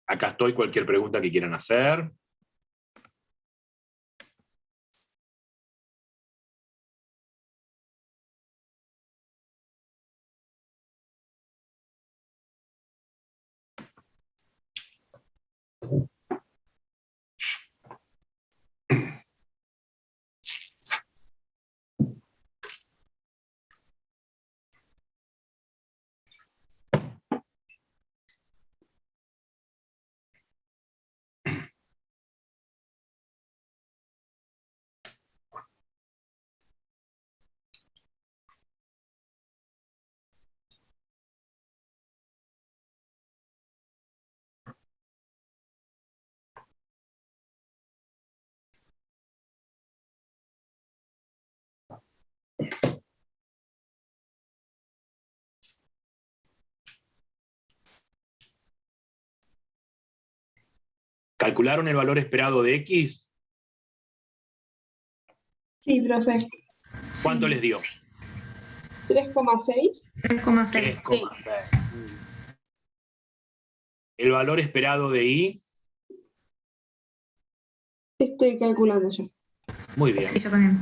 Acá estoy, cualquier pregunta que quieran hacer. ¿Calcularon el valor esperado de X? Sí, profe. ¿Cuánto les dio? 3,6. 3,6. 3,6. ¿El valor esperado de Y? Estoy calculando yo. Muy bien. Sí, yo también.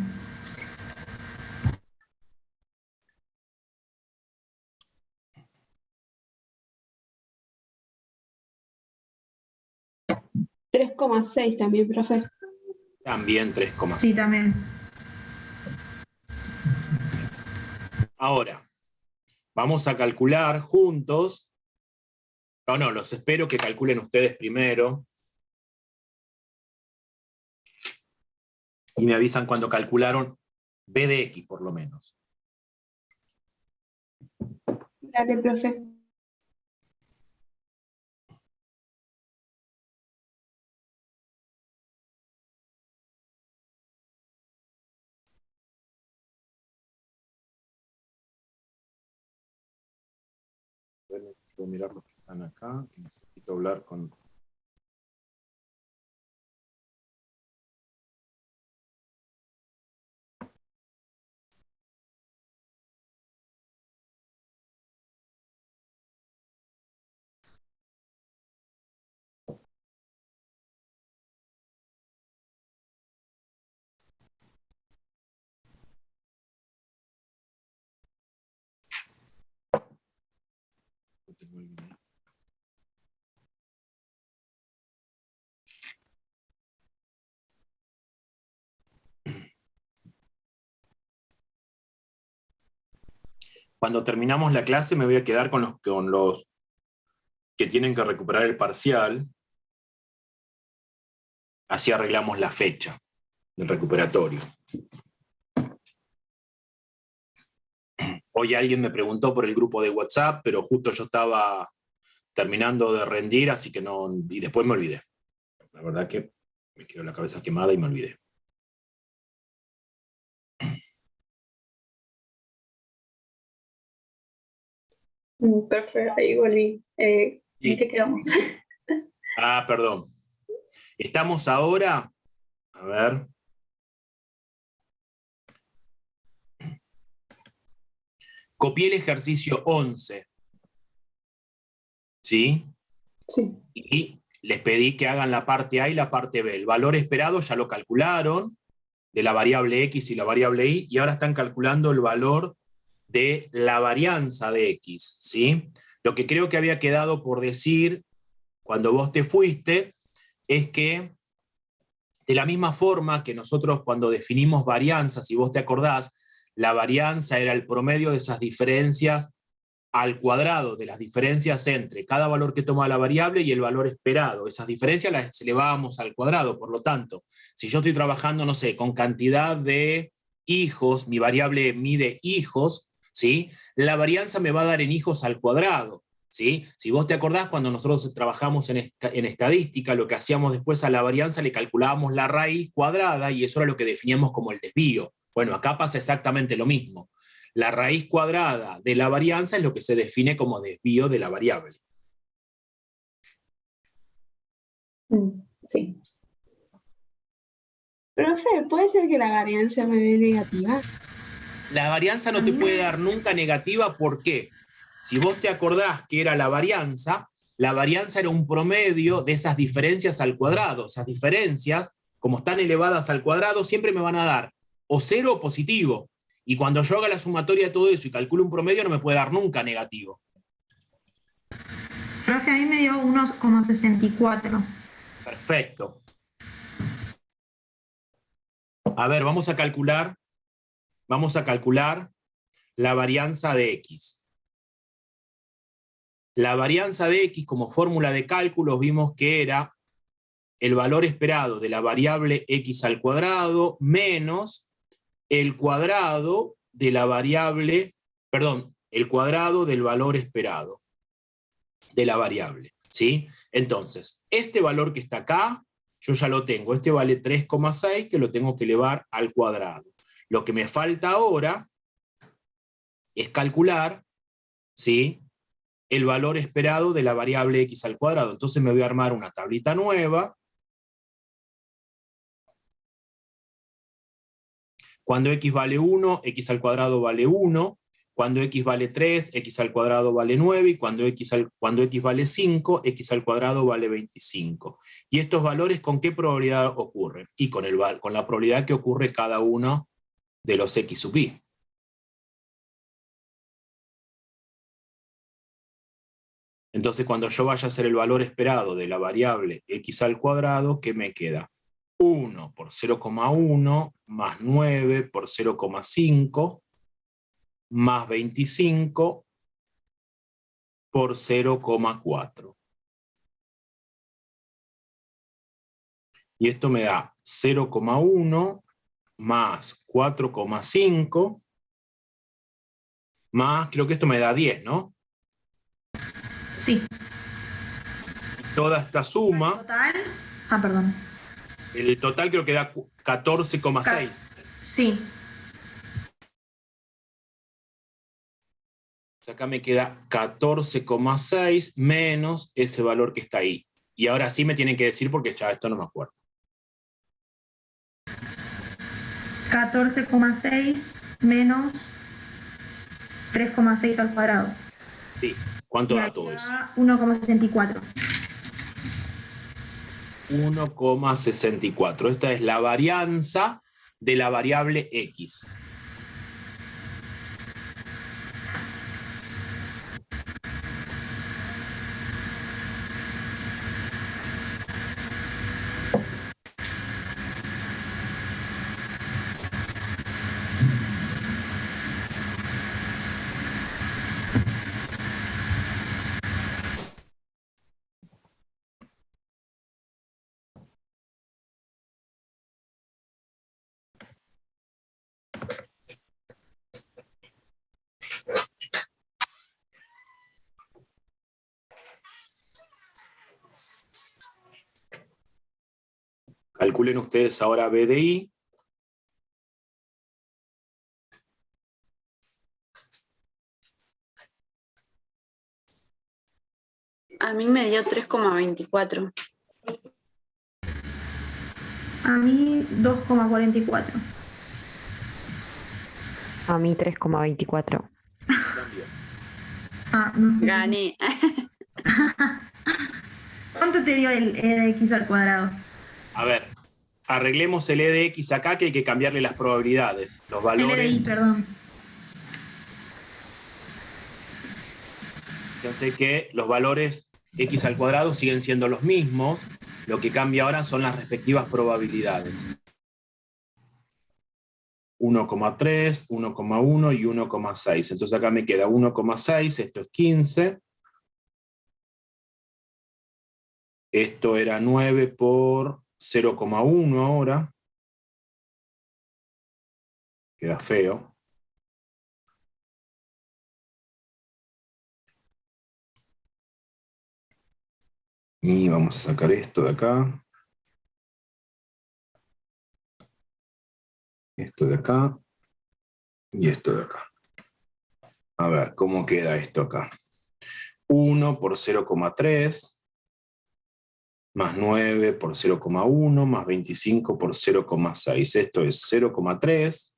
$3,6 también, profe. También 3,6. Sí, también. Ahora, vamos a calcular juntos. No, los espero que calculen ustedes primero. Y me avisan cuando calcularon B de X, por lo menos. Dale, profe. Puedo mirarlo. Están acá, que necesito hablar con... Cuando terminamos la clase me voy a quedar con los que tienen que recuperar el parcial. Así arreglamos la fecha del recuperatorio. Hoy alguien me preguntó por el grupo de WhatsApp, pero justo yo estaba terminando de rendir, así que no, y después me olvidé. La verdad que me quedó la cabeza quemada y me olvidé. Perfecto, ahí volví. ¿En qué quedamos? Ah, perdón. Estamos ahora, a ver. Copié el ejercicio 11. ¿Sí? Sí. Y les pedí que hagan la parte A y la parte B. El valor esperado ya lo calcularon, de la variable X y la variable Y, y ahora están calculando el valor de la varianza de X, ¿sí? Lo que creo que había quedado por decir cuando vos te fuiste es que de la misma forma que nosotros cuando definimos varianzas, si vos te acordás, la varianza era el promedio de esas diferencias al cuadrado, de las diferencias entre cada valor que toma la variable y el valor esperado. Esas diferencias las elevábamos al cuadrado, por lo tanto, si yo estoy trabajando, no sé, con cantidad de hijos, mi variable mide hijos, ¿sí? La varianza me va a dar en hijos al cuadrado, ¿sí? Si vos te acordás, cuando nosotros trabajamos en estadística, lo que hacíamos después a la varianza le calculábamos la raíz cuadrada y eso era lo que definíamos como el desvío. Bueno, acá pasa exactamente lo mismo. La raíz cuadrada de la varianza es lo que se define como desvío de la variable. Sí. Profe, ¿puede ser que la varianza me dé negativa? La varianza no te puede dar nunca negativa, ¿por qué? Si vos te acordás que era la varianza era un promedio de esas diferencias al cuadrado. Esas diferencias, como están elevadas al cuadrado, siempre me van a dar o cero o positivo. Y cuando yo haga la sumatoria de todo eso y calculo un promedio, no me puede dar nunca negativo. Profe, a mí me dio 1,64. Perfecto. A ver, vamos a calcular la varianza de X. La varianza de X, como fórmula de cálculo, vimos que era el valor esperado de la variable X al cuadrado menos el cuadrado de la variable, perdón, el cuadrado del valor esperado de la variable, ¿sí? Entonces, este valor que está acá, yo ya lo tengo, este vale 3,6, que lo tengo que elevar al cuadrado. Lo que me falta ahora es calcular, ¿sí?, el valor esperado de la variable X al cuadrado. Entonces me voy a armar una tablita nueva. Cuando X vale 1, X al cuadrado vale 1. Cuando X vale 3, X al cuadrado vale 9. Y cuando X vale 5, X al cuadrado vale 25. ¿Y estos valores con qué probabilidad ocurren? Y con la probabilidad que ocurre cada uno de los X sub I. Entonces, cuando yo vaya a hacer el valor esperado de la variable X al cuadrado, ¿qué me queda? 1 por 0,1 más 9 por 0,5 más 25 por 0,4. Y esto me da 0,1 más 4,5 más, creo que esto me da 10, ¿no? Sí. Toda esta suma... Total. Ah, perdón. El total creo que da 14,6. Sí. Acá me queda 14,6 menos ese valor que está ahí. Y ahora sí me tienen que decir porque ya esto no me acuerdo. 14,6 menos 3,6 al cuadrado. Sí. ¿Cuánto Y da ahí todo eso? da 1,64. 1,64. Esta es la varianza de la variable X. Calculen ustedes ahora B de I. A mí me dio 3,24. A mí 2,44. A mí 3,24. También. Ah, Gané. ¿Cuánto te dio el e de x al cuadrado? A ver, arreglemos el E de X acá, que hay que cambiarle las probabilidades. Los El e de valores. y, perdón. Fíjense que los valores X al cuadrado siguen siendo los mismos. Lo que cambia ahora son las respectivas probabilidades. 1,3, 1,1 y 1,6. Entonces acá me queda 1,6, esto es 15. Esto era 9 por 0,1 ahora. Queda feo. Y vamos a sacar esto de acá. Esto de acá. Y esto de acá. A ver, ¿cómo queda esto acá? 1 por 0,3. Más 9 por 0,1. Más 25 por 0,6. Esto es 0,3.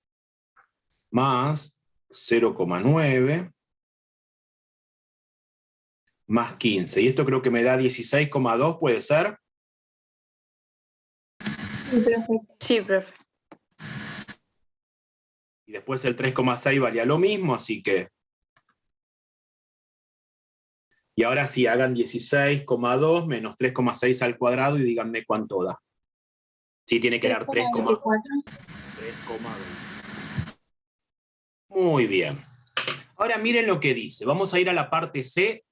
Más 0,9. Más 15. Y esto creo que me da 16,2, ¿puede ser? Sí, profe. Sí, profe. Y después el 3,6 valía lo mismo, así que... Y ahora sí, hagan 16,2 menos 3,6 al cuadrado y díganme cuánto da. Sí, tiene que dar 3,2. 3,2. Muy bien. Ahora miren lo que dice. Vamos a ir a la parte C,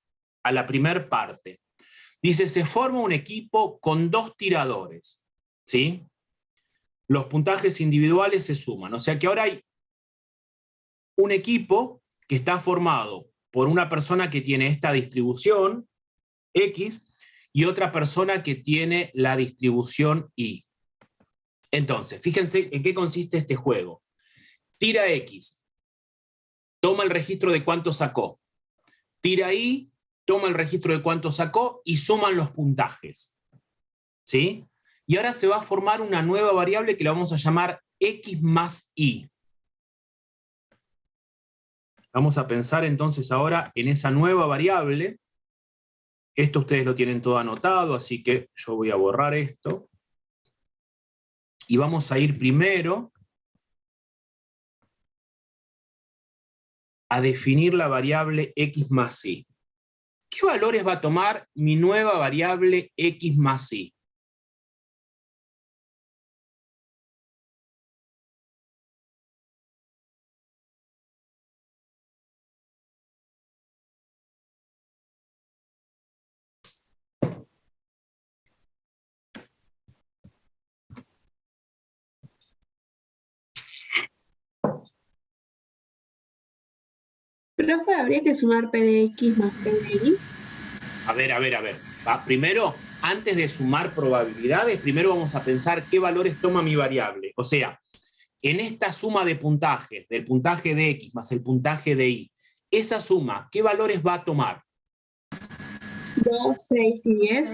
a la primer parte. Dice, se forma un equipo con 2 tiradores. ¿Sí? Los puntajes individuales se suman. O sea que ahora hay un equipo que está formado por una persona que tiene esta distribución, X, y otra persona que tiene la distribución Y. Entonces, fíjense en qué consiste este juego. Tira X, toma el registro de cuánto sacó. Tira Y, toma el registro de cuánto sacó y suman los puntajes. ¿Sí? Y ahora se va a formar una nueva variable que la vamos a llamar X más Y. Vamos a pensar entonces ahora en esa nueva variable. Esto ustedes lo tienen todo anotado, así que yo voy a borrar esto. Y vamos a ir primero a definir la variable X más Y. ¿Qué valores va a tomar mi nueva variable X más Y? Profe, ¿habría que sumar P de X más P de Y? A ver. Va, primero, antes de sumar probabilidades, primero vamos a pensar qué valores toma mi variable. O sea, en esta suma de puntajes, del puntaje de X más el puntaje de Y, esa suma, ¿qué valores va a tomar? 2, 6 y 10.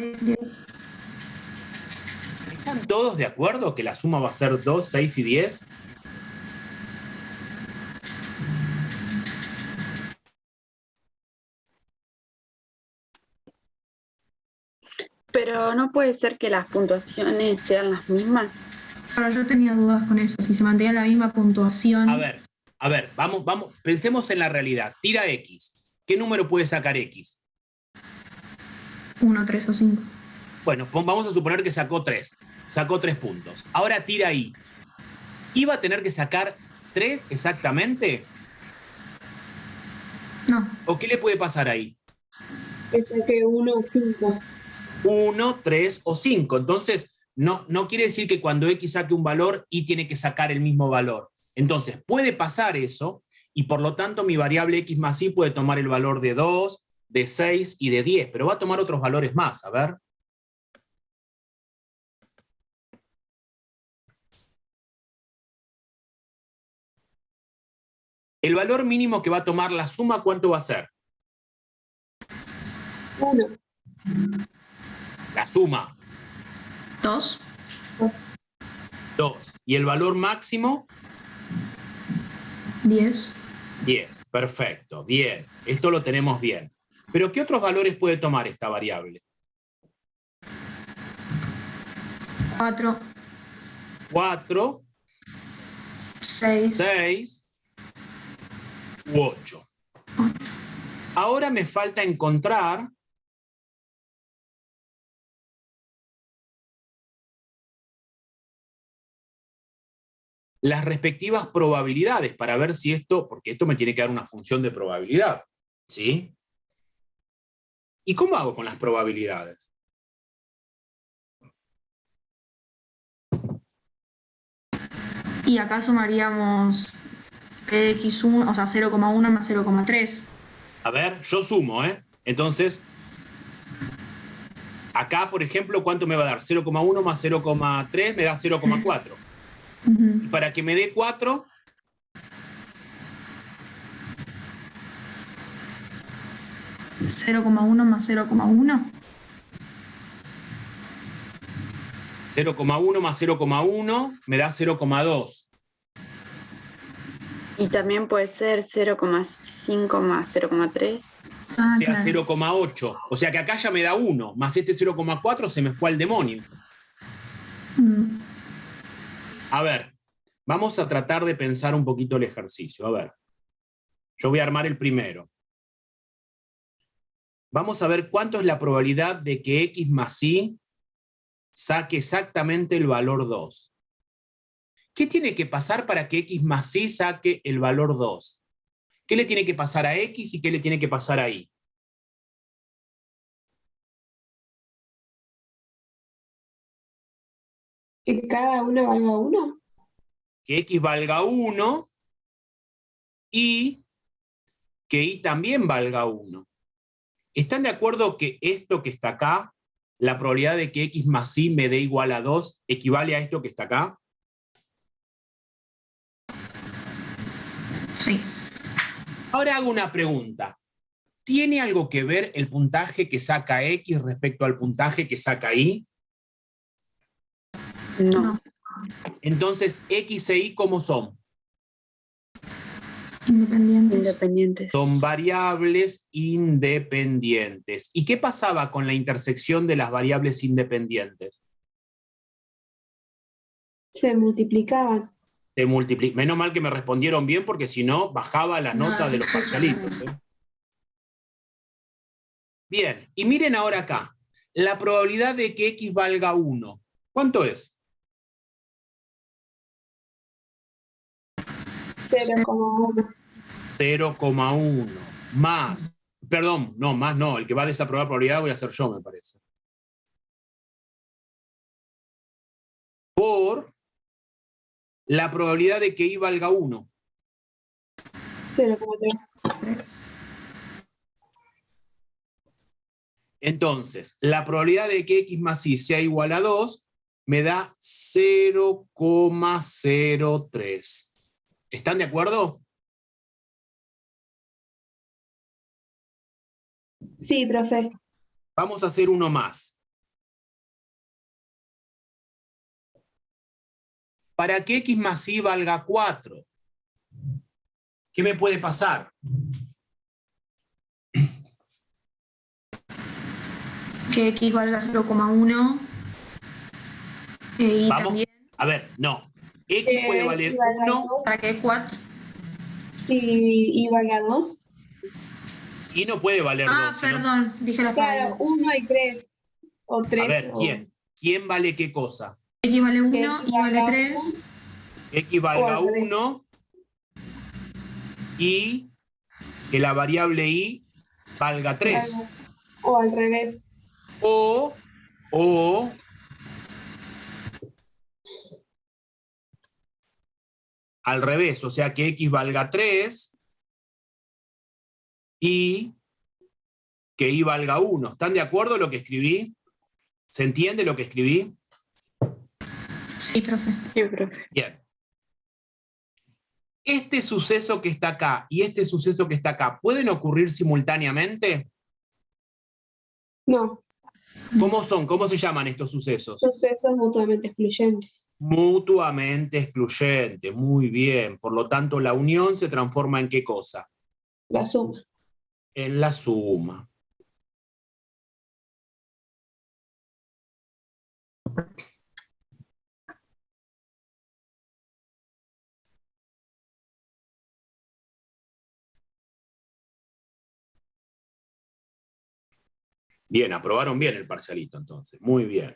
¿Están todos de acuerdo que la suma va a ser 2, 6 y 10? Pero no puede ser que las puntuaciones sean las mismas. Claro, yo tenía dudas con eso, si se mantenía la misma puntuación. A ver, vamos, pensemos en la realidad. Tira X. ¿Qué número puede sacar X? 1, 3 o 5. Bueno, vamos a suponer que sacó 3. Sacó 3 puntos. Ahora tira Y. ¿Iba a tener que sacar 3 exactamente? No. ¿O qué le puede pasar ahí? Que saqué 1 o 5. 1, 3 o 5. Entonces, no quiere decir que cuando X saque un valor, Y tiene que sacar el mismo valor. Entonces, puede pasar eso, y por lo tanto mi variable X más Y puede tomar el valor de 2, de 6 y de 10, pero va a tomar otros valores más, a ver. El valor mínimo que va a tomar la suma, ¿cuánto va a ser? 1. La suma. 2. 2. ¿Y el valor máximo? 10. 10. Perfecto. Bien. Esto lo tenemos bien. Pero ¿qué otros valores puede tomar esta variable? 4. 4, 6. 6 u 8. Ahora me falta encontrar las respectivas probabilidades para ver si esto, porque esto me tiene que dar una función de probabilidad, ¿sí? ¿Y cómo hago con las probabilidades? Y acá sumaríamos PX1, o sea, 0,1 más 0,3. A ver, yo sumo, ¿eh? Entonces, acá, por ejemplo, ¿cuánto me va a dar? 0,1 más 0,3 me da 0,4. Y para que me dé 4, ¿0,1 más 0,1? 0,1 más 0,1 me da 0,2. Y también puede ser 0,5 más 0,3. Ah, O sea, claro. 0,8. O sea que acá ya me da 1, más este 0,4 se me fue al demonio. A ver, vamos a tratar de pensar un poquito el ejercicio. A ver, yo voy a armar el primero. Vamos a ver cuánto es la probabilidad de que X más Y saque exactamente el valor 2. ¿Qué tiene que pasar para que X más Y saque el valor 2? ¿Qué le tiene que pasar a X y qué le tiene que pasar a Y? Que cada uno valga 1. Que X valga 1 y que Y también valga 1. ¿Están de acuerdo que esto que está acá, la probabilidad de que X más Y me dé igual a 2, equivale a esto que está acá? Sí. Ahora hago una pregunta. ¿Tiene algo que ver el puntaje que saca X respecto al puntaje que saca Y? No. Entonces, X e Y, ¿cómo son? Independientes. Independientes. Son variables independientes. ¿Y qué pasaba con la intersección de las variables independientes? Se multiplicaban. Menos mal que me respondieron bien, porque si no, bajaba la nota de los parcialitos. Bien, y miren ahora acá. La probabilidad de que X valga 1, ¿cuánto es? 0,1. 0,1 más, perdón, no, más no, el que va a desaprobar probabilidad voy a ser yo, me parece. Por la probabilidad de que Y valga 1. 0,3. Entonces, la probabilidad de que X más Y sea igual a 2 me da 0,03. ¿Están de acuerdo? Sí, profe. Vamos a hacer uno más. Para que x más y valga 4, ¿qué me puede pasar? Que x valga 0,1. Y Vamos, también a ver, no. X puede valer Y valga 1 2. para que 4. Y valga 2. y no puede valer 2. Ah, perdón, dije las Claro, probabilidades. 1 y 3. O A 3. ver, ¿quién? ¿Quién vale qué cosa? X vale 1, Que y vale valga 3. X O valga al revés. 1 y que la variable y valga 3. O al revés. O al revés, o sea que x valga 3 y que y valga 1. ¿Están de acuerdo lo que escribí? ¿Se entiende lo que escribí? Sí, profe. Sí, profe. Bien. Este suceso que está acá y este suceso que está acá, ¿pueden ocurrir simultáneamente? No, ¿Cómo son? ¿Cómo se llaman estos sucesos? sucesos mutuamente excluyentes. Mutuamente excluyentes, muy bien. Por lo tanto, la unión se transforma ¿en qué cosa? La suma. En la suma. Bien, aprobaron bien el parcialito entonces, muy bien.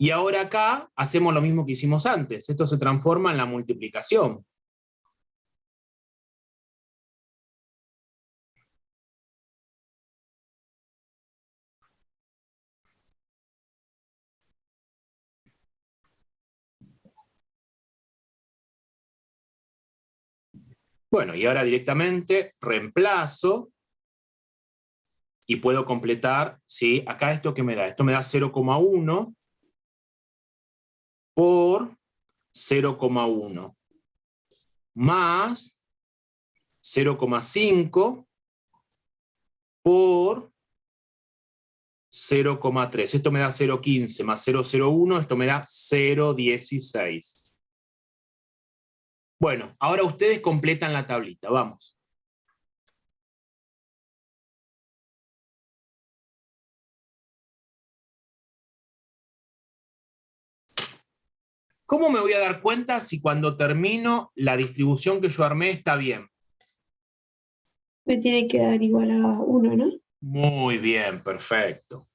Y ahora acá hacemos lo mismo que hicimos antes, esto se transforma en la multiplicación. Bueno, y ahora directamente reemplazo y puedo completar, ¿sí? Acá esto que me da, esto me da 0,1 por 0,1 más 0,5 por 0,3. Esto me da 0,15 más 0,01, esto me da 0,16. Bueno, ahora ustedes completan la tablita, vamos. ¿Cómo me voy a dar cuenta si cuando termino la distribución que yo armé está bien? Me tiene que dar igual a 1, ¿no? Muy bien, perfecto.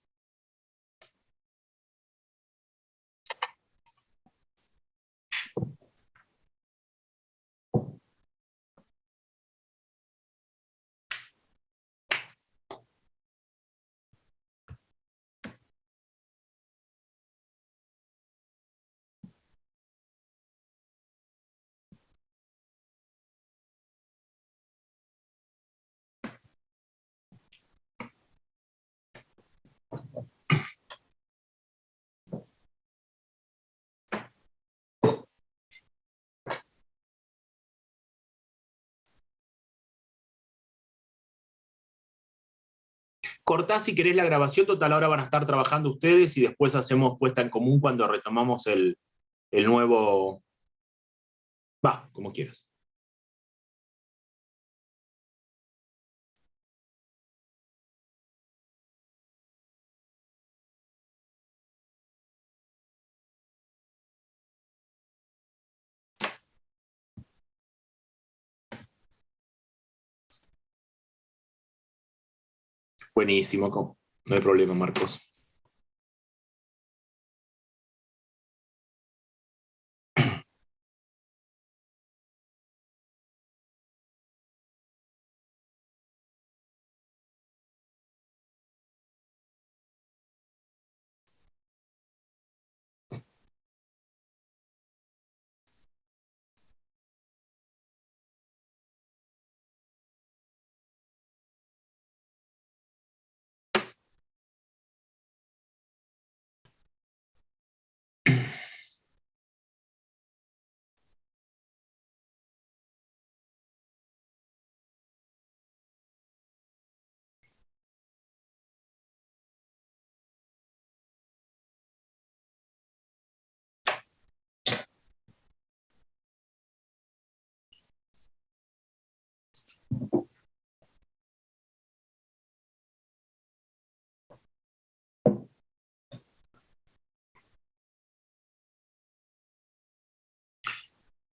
Cortá si querés la grabación, total ahora van a estar trabajando ustedes y después hacemos puesta en común cuando retomamos el nuevo... Va, como quieras. Buenísimo, no hay problema, Marcos.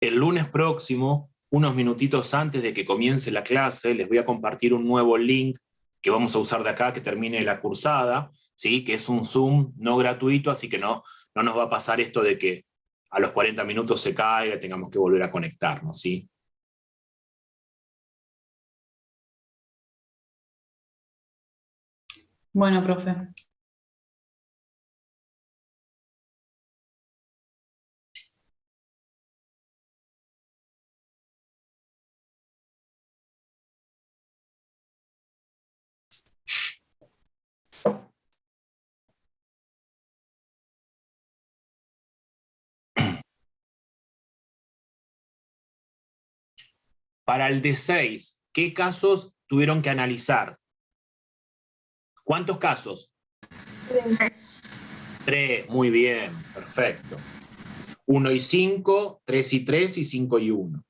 El lunes próximo, unos minutitos antes de que comience la clase, les voy a compartir un nuevo link que vamos a usar de acá que termine la cursada, ¿sí? Que es un Zoom no gratuito, así que no nos va a pasar esto de que a los 40 minutos se caiga y tengamos que volver a conectarnos, ¿sí? Bueno, profe. Para el D6, ¿qué casos tuvieron que analizar? ¿Cuántos casos? 3. 3, muy bien, perfecto. 1 y 5, 3 y 3 y 5 y 1.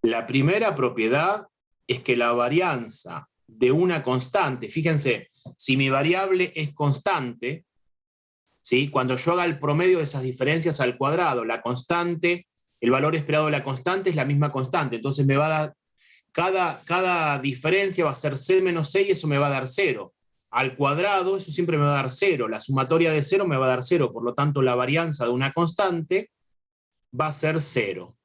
La primera propiedad es que la varianza de una constante, fíjense, si mi variable es constante, ¿sí? Cuando yo haga el promedio de esas diferencias al cuadrado, la constante, el valor esperado de la constante es la misma constante, entonces me va a dar, cada diferencia va a ser c menos c y eso me va a dar 0. Al cuadrado eso siempre me va a dar 0, la sumatoria de 0 me va a dar 0, por lo tanto la varianza de una constante va a ser 0.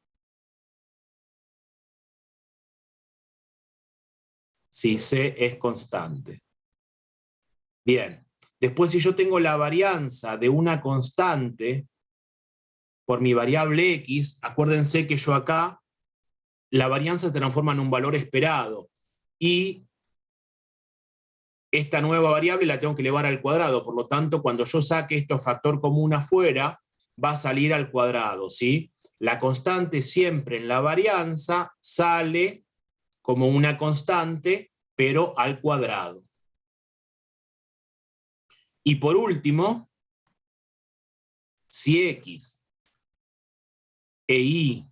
Si c es constante. Bien, después si yo tengo la varianza de una constante por mi variable x, acuérdense que yo acá, la varianza se transforma en un valor esperado, y esta nueva variable la tengo que elevar al cuadrado, por lo tanto, cuando yo saque esto factor común afuera, va a salir al cuadrado, ¿sí? La constante siempre en la varianza sale como una constante, pero al cuadrado. Y por último, si x e y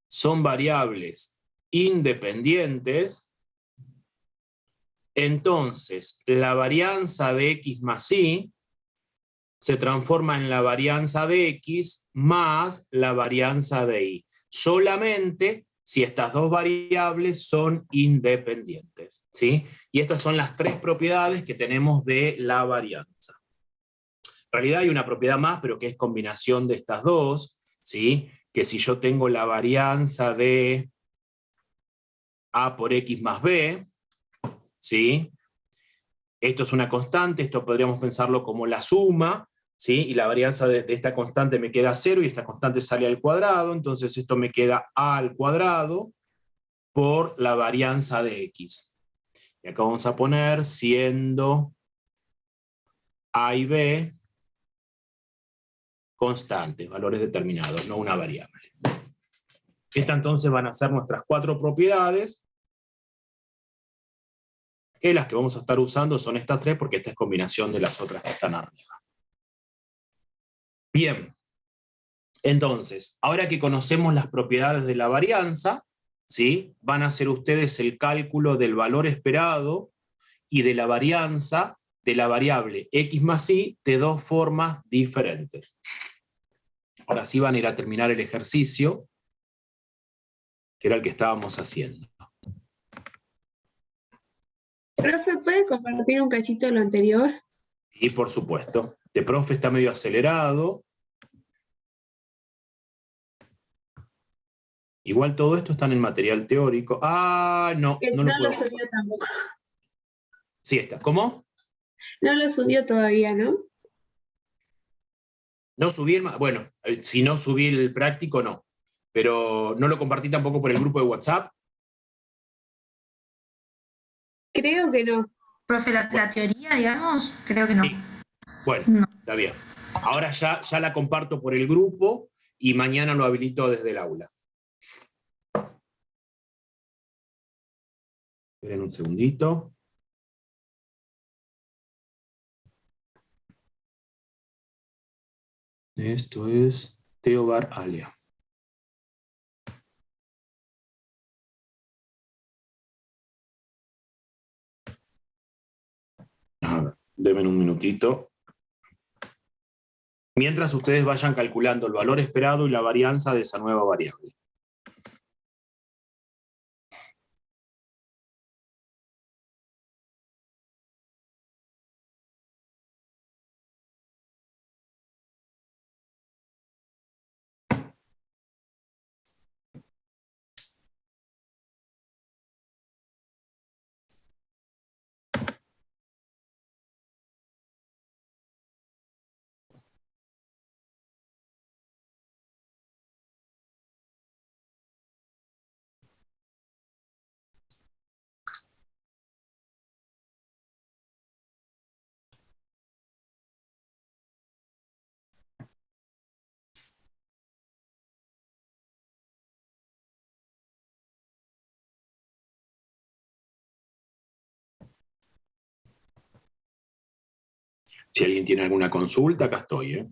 son variables independientes, entonces la varianza de x más y se transforma en la varianza de x más la varianza de y. Solamente si estas dos variables son independientes, ¿sí? Y estas son las tres propiedades que tenemos de la varianza. En realidad hay una propiedad más, pero que es combinación de estas dos, ¿sí? Que si yo tengo la varianza de a por x más b, ¿sí? Esto es una constante, esto podríamos pensarlo como la suma, ¿sí? Y la varianza de esta constante me queda 0 y esta constante sale al cuadrado, entonces esto me queda a al cuadrado por la varianza de x. Y acá vamos a poner siendo a y b constantes, valores determinados, no una variable. Estas entonces van a ser nuestras cuatro propiedades, que las que vamos a estar usando son estas tres, porque esta es combinación de las otras que están arriba. Bien, entonces, ahora que conocemos las propiedades de la varianza, ¿sí? Van a hacer ustedes el cálculo del valor esperado y de la varianza de la variable x más y de dos formas diferentes. Ahora sí van a ir a terminar el ejercicio, que era el que estábamos haciendo. Profe, ¿puede compartir un cachito de lo anterior? Y por supuesto, este profe está medio acelerado. Igual todo esto está en el material teórico. Ah, no, Que no no lo puedo. lo subió tampoco. Sí está. ¿Cómo? No lo subió todavía, ¿no? No subí bueno, si no subí el práctico, no. Pero no lo compartí tampoco por el grupo de WhatsApp. Creo que no. Profe, la teoría, digamos, creo que no. Sí. Bueno, No. está bien. Ahora ya la comparto por el grupo y mañana lo habilito desde el aula. Esperen un segundito. Esto es Teobar Alia. A ver, denme un minutito. Mientras ustedes vayan calculando el valor esperado y la varianza de esa nueva variable. Si alguien tiene alguna consulta, acá estoy, ¿eh?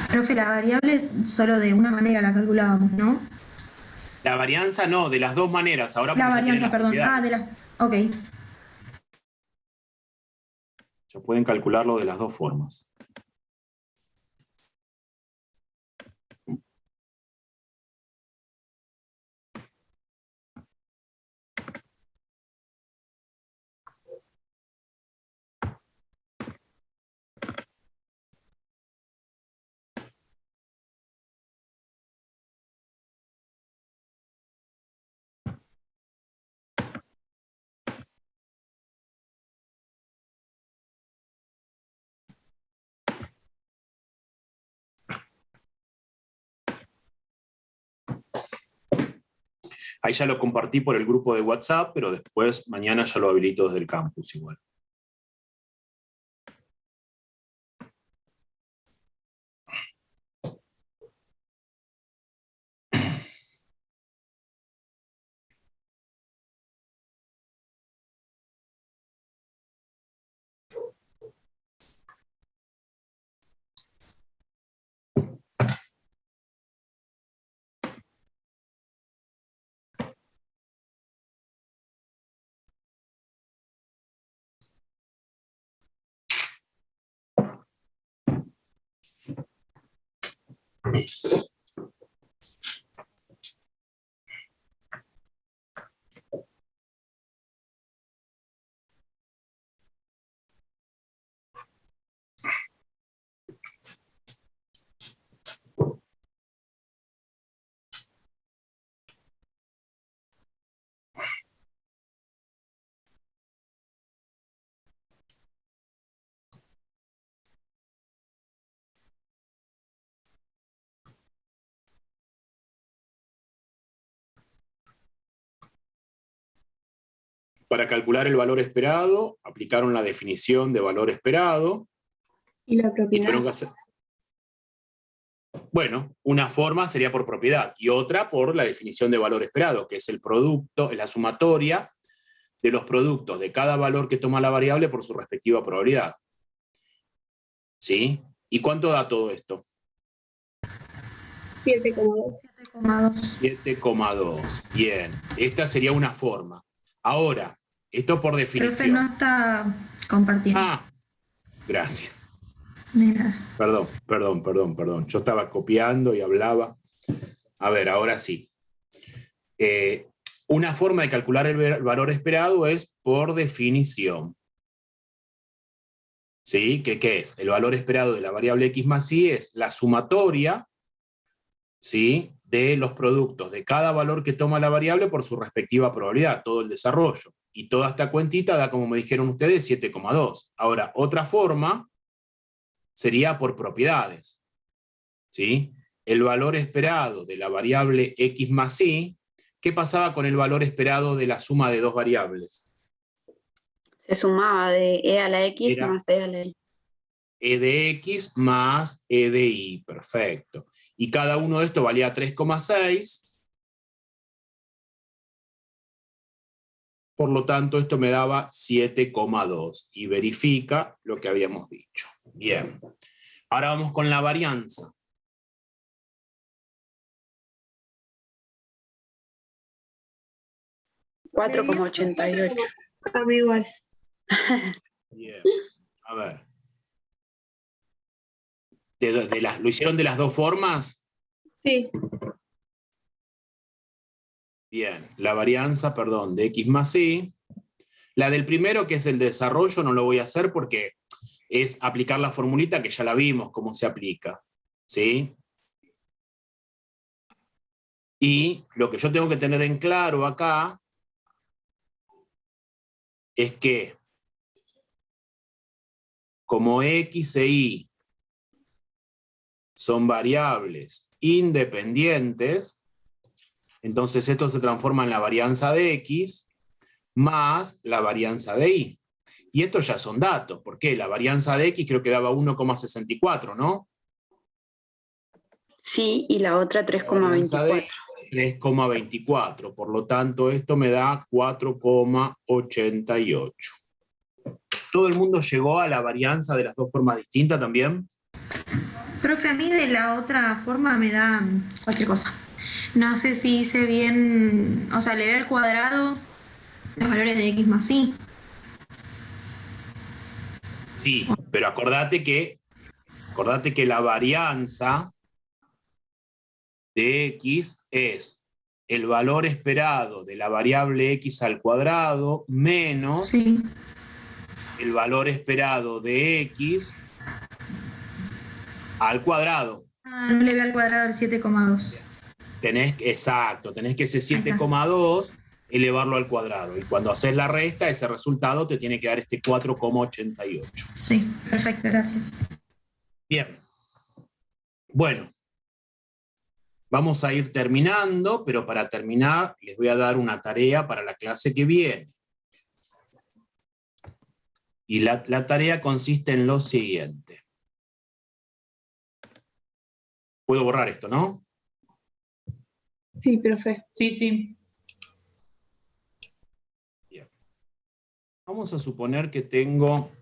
Profe, la variable solo de una manera la calculábamos, ¿no? La varianza no, de las dos maneras. Ahora La porque ya tienen varianza, las perdón. propiedades. Ah, de las... Ok. Ya pueden calcularlo de las dos formas. Ahí ya lo compartí por el grupo de WhatsApp, pero después mañana ya lo habilito desde el campus igual. Para calcular el valor esperado, aplicaron la definición de valor esperado. Y la Y propiedad. tuvieron que hacer... Bueno, una forma sería por propiedad y otra por la definición de valor esperado, que es el producto, es la sumatoria de los productos de cada valor que toma la variable por su respectiva probabilidad. ¿Sí? ¿Y cuánto da todo esto? 7,2. 7,2. Bien, esta sería una forma. Ahora, esto por Profe, definición. no está compartiendo. Ah, gracias. Mira. Perdón. Yo estaba copiando y hablaba. A ver, ahora sí. Una forma de calcular el valor esperado es por definición. ¿Sí? ¿Qué es? El valor esperado de la variable x más y es la sumatoria, ¿sí?, de los productos de cada valor que toma la variable por su respectiva probabilidad, todo el desarrollo. Y toda esta cuentita da, como me dijeron ustedes, 7,2. Ahora, otra forma sería por propiedades. ¿Sí? El valor esperado de la variable x más y, ¿qué pasaba con el valor esperado de la suma de dos variables? Se sumaba de e a la x Era más e a la y. e de x más e de y, perfecto. Y cada uno de estos valía 3,6. Por lo tanto, esto me daba 7,2. Y verifica lo que habíamos dicho. Bien. Ahora vamos con la varianza. $4,88. A mí igual. Bien. A ver. ¿Lo hicieron de las dos formas? Sí. Bien. La varianza, perdón, de x más y. La del primero, que es el desarrollo, no lo voy a hacer porque es aplicar la formulita que ya la vimos, cómo se aplica. ¿Sí? Y lo que yo tengo que tener en claro acá es que como x e y son variables independientes, entonces esto se transforma en la varianza de x más la varianza de y. Y estos ya son datos. ¿Por qué? La varianza de x creo que daba 1,64, ¿no? Sí, y la otra La varianza de 3,24. 3,24. Por lo tanto, esto me da 4,88. ¿Todo el mundo llegó a la varianza de las dos formas distintas también? Profe, a mí de la otra forma me da cualquier cosa. No sé si hice bien, o sea, le ve al cuadrado los valores de x más y. Sí, pero acordate que la varianza de x es el valor esperado de la variable x al cuadrado menos Sí. el valor esperado de x al cuadrado. Ah, no le ve al cuadrado el 7,2. Tenés que ese 7,2 elevarlo al cuadrado. Y cuando haces la resta, ese resultado te tiene que dar este 4,88. Sí, perfecto, gracias. Bien. Bueno, vamos a ir terminando, pero para terminar les voy a dar una tarea para la clase que viene. Y la tarea consiste en lo siguiente. Puedo borrar esto, ¿no? Sí, profe. Sí, sí. Bien. Vamos a suponer que tengo...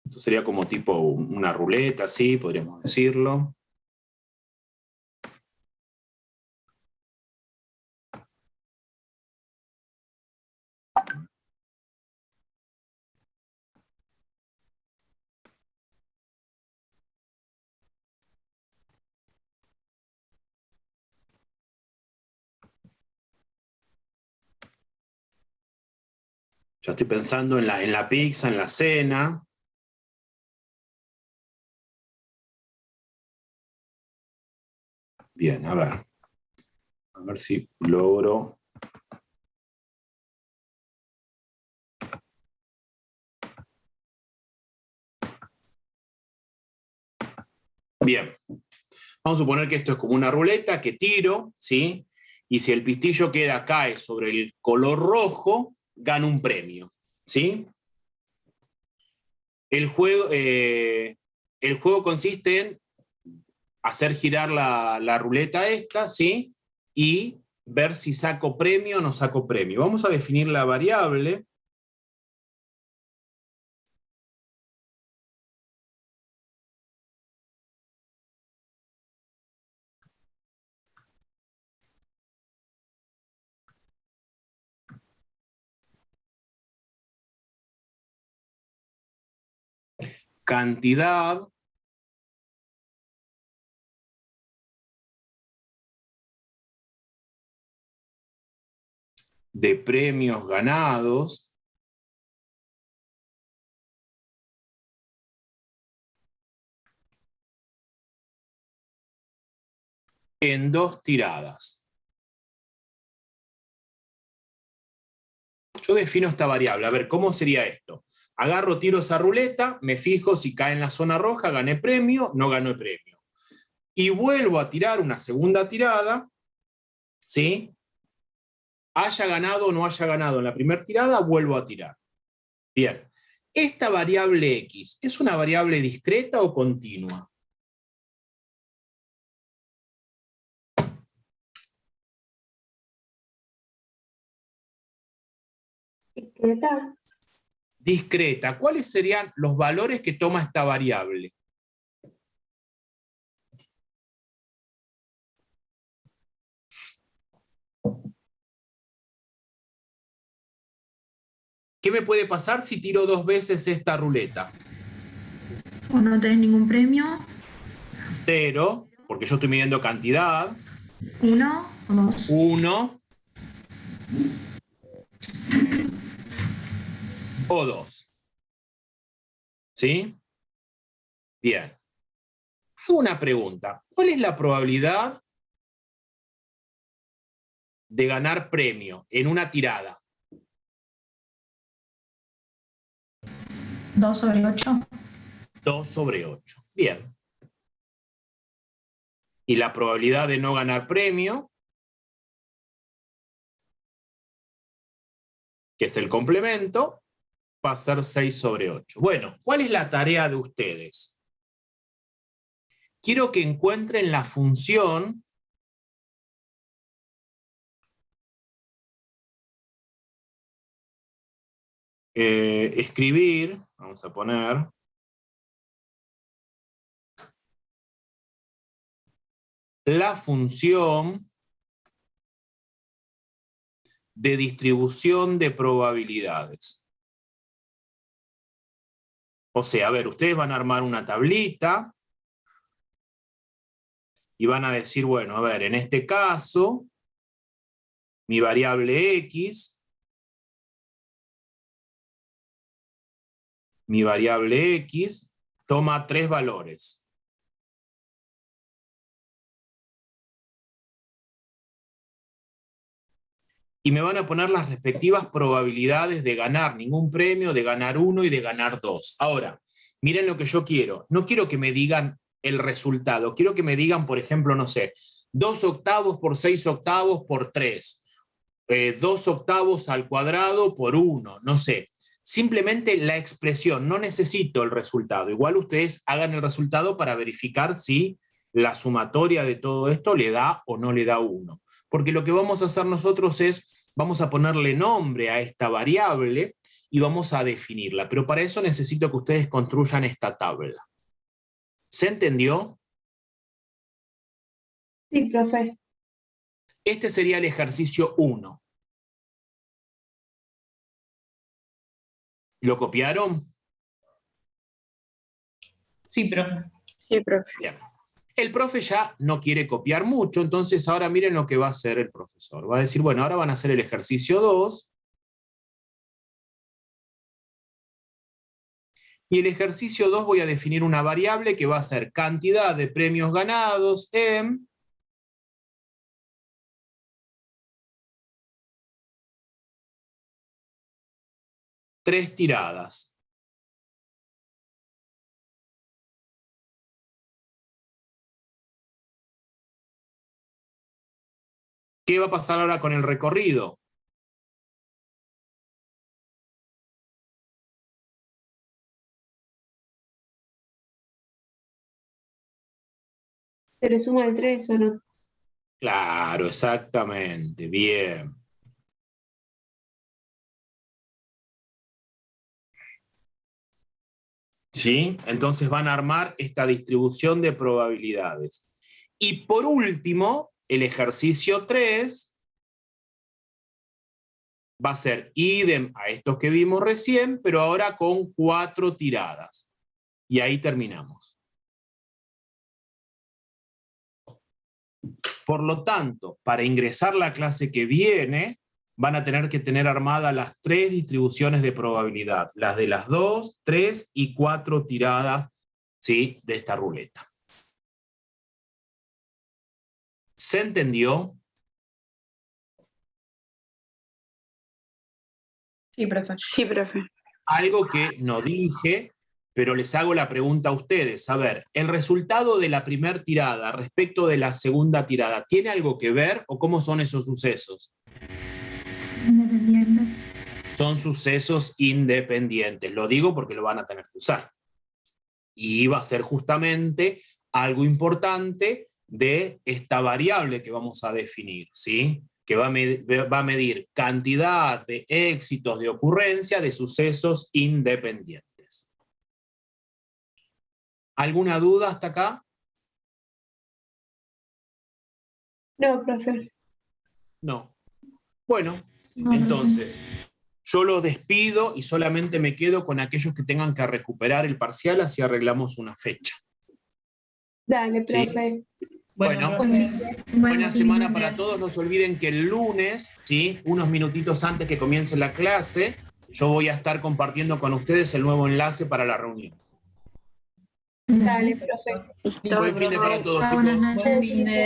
Esto sería como tipo una ruleta, así podríamos decirlo. Ya estoy pensando en la pizza, en la cena. Bien, a ver. A ver si logro. Bien. Vamos a suponer que esto es como una ruleta que tiro, ¿sí? Y si el pistillo cae sobre el color rojo, gano un premio, ¿sí? El juego consiste en hacer girar la ruleta esta, ¿sí? Y ver si saco premio o no saco premio. Vamos a definir la variable. Cantidad de premios ganados en 2 tiradas. Yo defino esta variable. A ver, ¿cómo sería esto? Agarro, tiro esa ruleta, me fijo si cae en la zona roja, gané premio, no gané premio. Y vuelvo a tirar una segunda tirada, ¿sí? Haya ganado o no haya ganado en la primera tirada, vuelvo a tirar. Bien. ¿Esta variable x es una variable discreta o continua? Discreta. Discreta. ¿Cuáles serían los valores que toma esta variable? ¿Qué me puede pasar si tiro 2 veces esta ruleta? O no tenés ningún premio. 0, porque yo estoy midiendo cantidad. 1 o 2. 1 o 2. ¿Sí? Bien. Hago una pregunta. ¿Cuál es la probabilidad de ganar premio en una tirada? 2 sobre 8. 2 sobre 8. Bien. Y la probabilidad de no ganar premio, que es el complemento, va a ser 6 sobre 8. Bueno, ¿cuál es la tarea de ustedes? Quiero que encuentren la función escribir, vamos a poner, la función de distribución de probabilidades. O sea, a ver, ustedes van a armar una tablita y van a decir, bueno, a ver, en este caso, mi variable X, toma 3 valores. Y me van a poner las respectivas probabilidades de ganar ningún premio, de ganar 1 y de ganar 2. Ahora, miren lo que yo quiero. No quiero que me digan el resultado. Quiero que me digan, por ejemplo, no sé, 2 octavos por 6 octavos por 3. 2 octavos al cuadrado por 1. No sé. Simplemente la expresión. No necesito el resultado. Igual ustedes hagan el resultado para verificar si la sumatoria de todo esto le da o no le da 1. Porque lo que vamos a hacer nosotros es, vamos a ponerle nombre a esta variable y vamos a definirla. Pero para eso necesito que ustedes construyan esta tabla. ¿Se entendió? Sí, profe. Este sería el ejercicio 1. ¿Lo copiaron? Sí, profe. Sí, profe. Bien. El profe ya no quiere copiar mucho, entonces ahora miren lo que va a hacer el profesor. Va a decir, bueno, ahora van a hacer el ejercicio 2. Y el ejercicio 2 voy a definir una variable que va a ser cantidad de premios ganados en tres tiradas. ¿Qué va a pasar ahora con el recorrido? ¿Se le suma el 3 o no? Claro, exactamente, bien. ¿Sí? Entonces van a armar esta distribución de probabilidades. Y por último, el ejercicio 3 va a ser idem a estos que vimos recién, pero ahora con 4 tiradas. Y ahí terminamos. Por lo tanto, para ingresar la clase que viene, van a tener que tener armadas las 3 distribuciones de probabilidad. Las de las 2, 3 y 4 tiradas, ¿sí?, de esta ruleta. ¿Se entendió? Sí, profe. Sí, profe. Algo que no dije, pero les hago la pregunta a ustedes. A ver, ¿el resultado de la primera tirada respecto de la segunda tirada tiene algo que ver o cómo son esos sucesos? Independientes. Son sucesos independientes. Lo digo porque lo van a tener que usar. Y va a ser justamente algo importante de esta variable que vamos a definir, ¿sí? Que va a medir cantidad de éxitos de ocurrencia de sucesos independientes. ¿Alguna duda hasta acá? No, profe. No. Bueno, entonces, yo los despido y solamente me quedo con aquellos que tengan que recuperar el parcial, así arreglamos una fecha. Dale, Sí. profe. Bueno, profe. buena semana para todos. No se olviden que el lunes, ¿sí?, unos minutitos antes que comience la clase, yo voy a estar compartiendo con ustedes el nuevo enlace para la reunión. Dale, profe. Listo. Buen fin de para todos, Buenas chicos. noches. Buen fin de-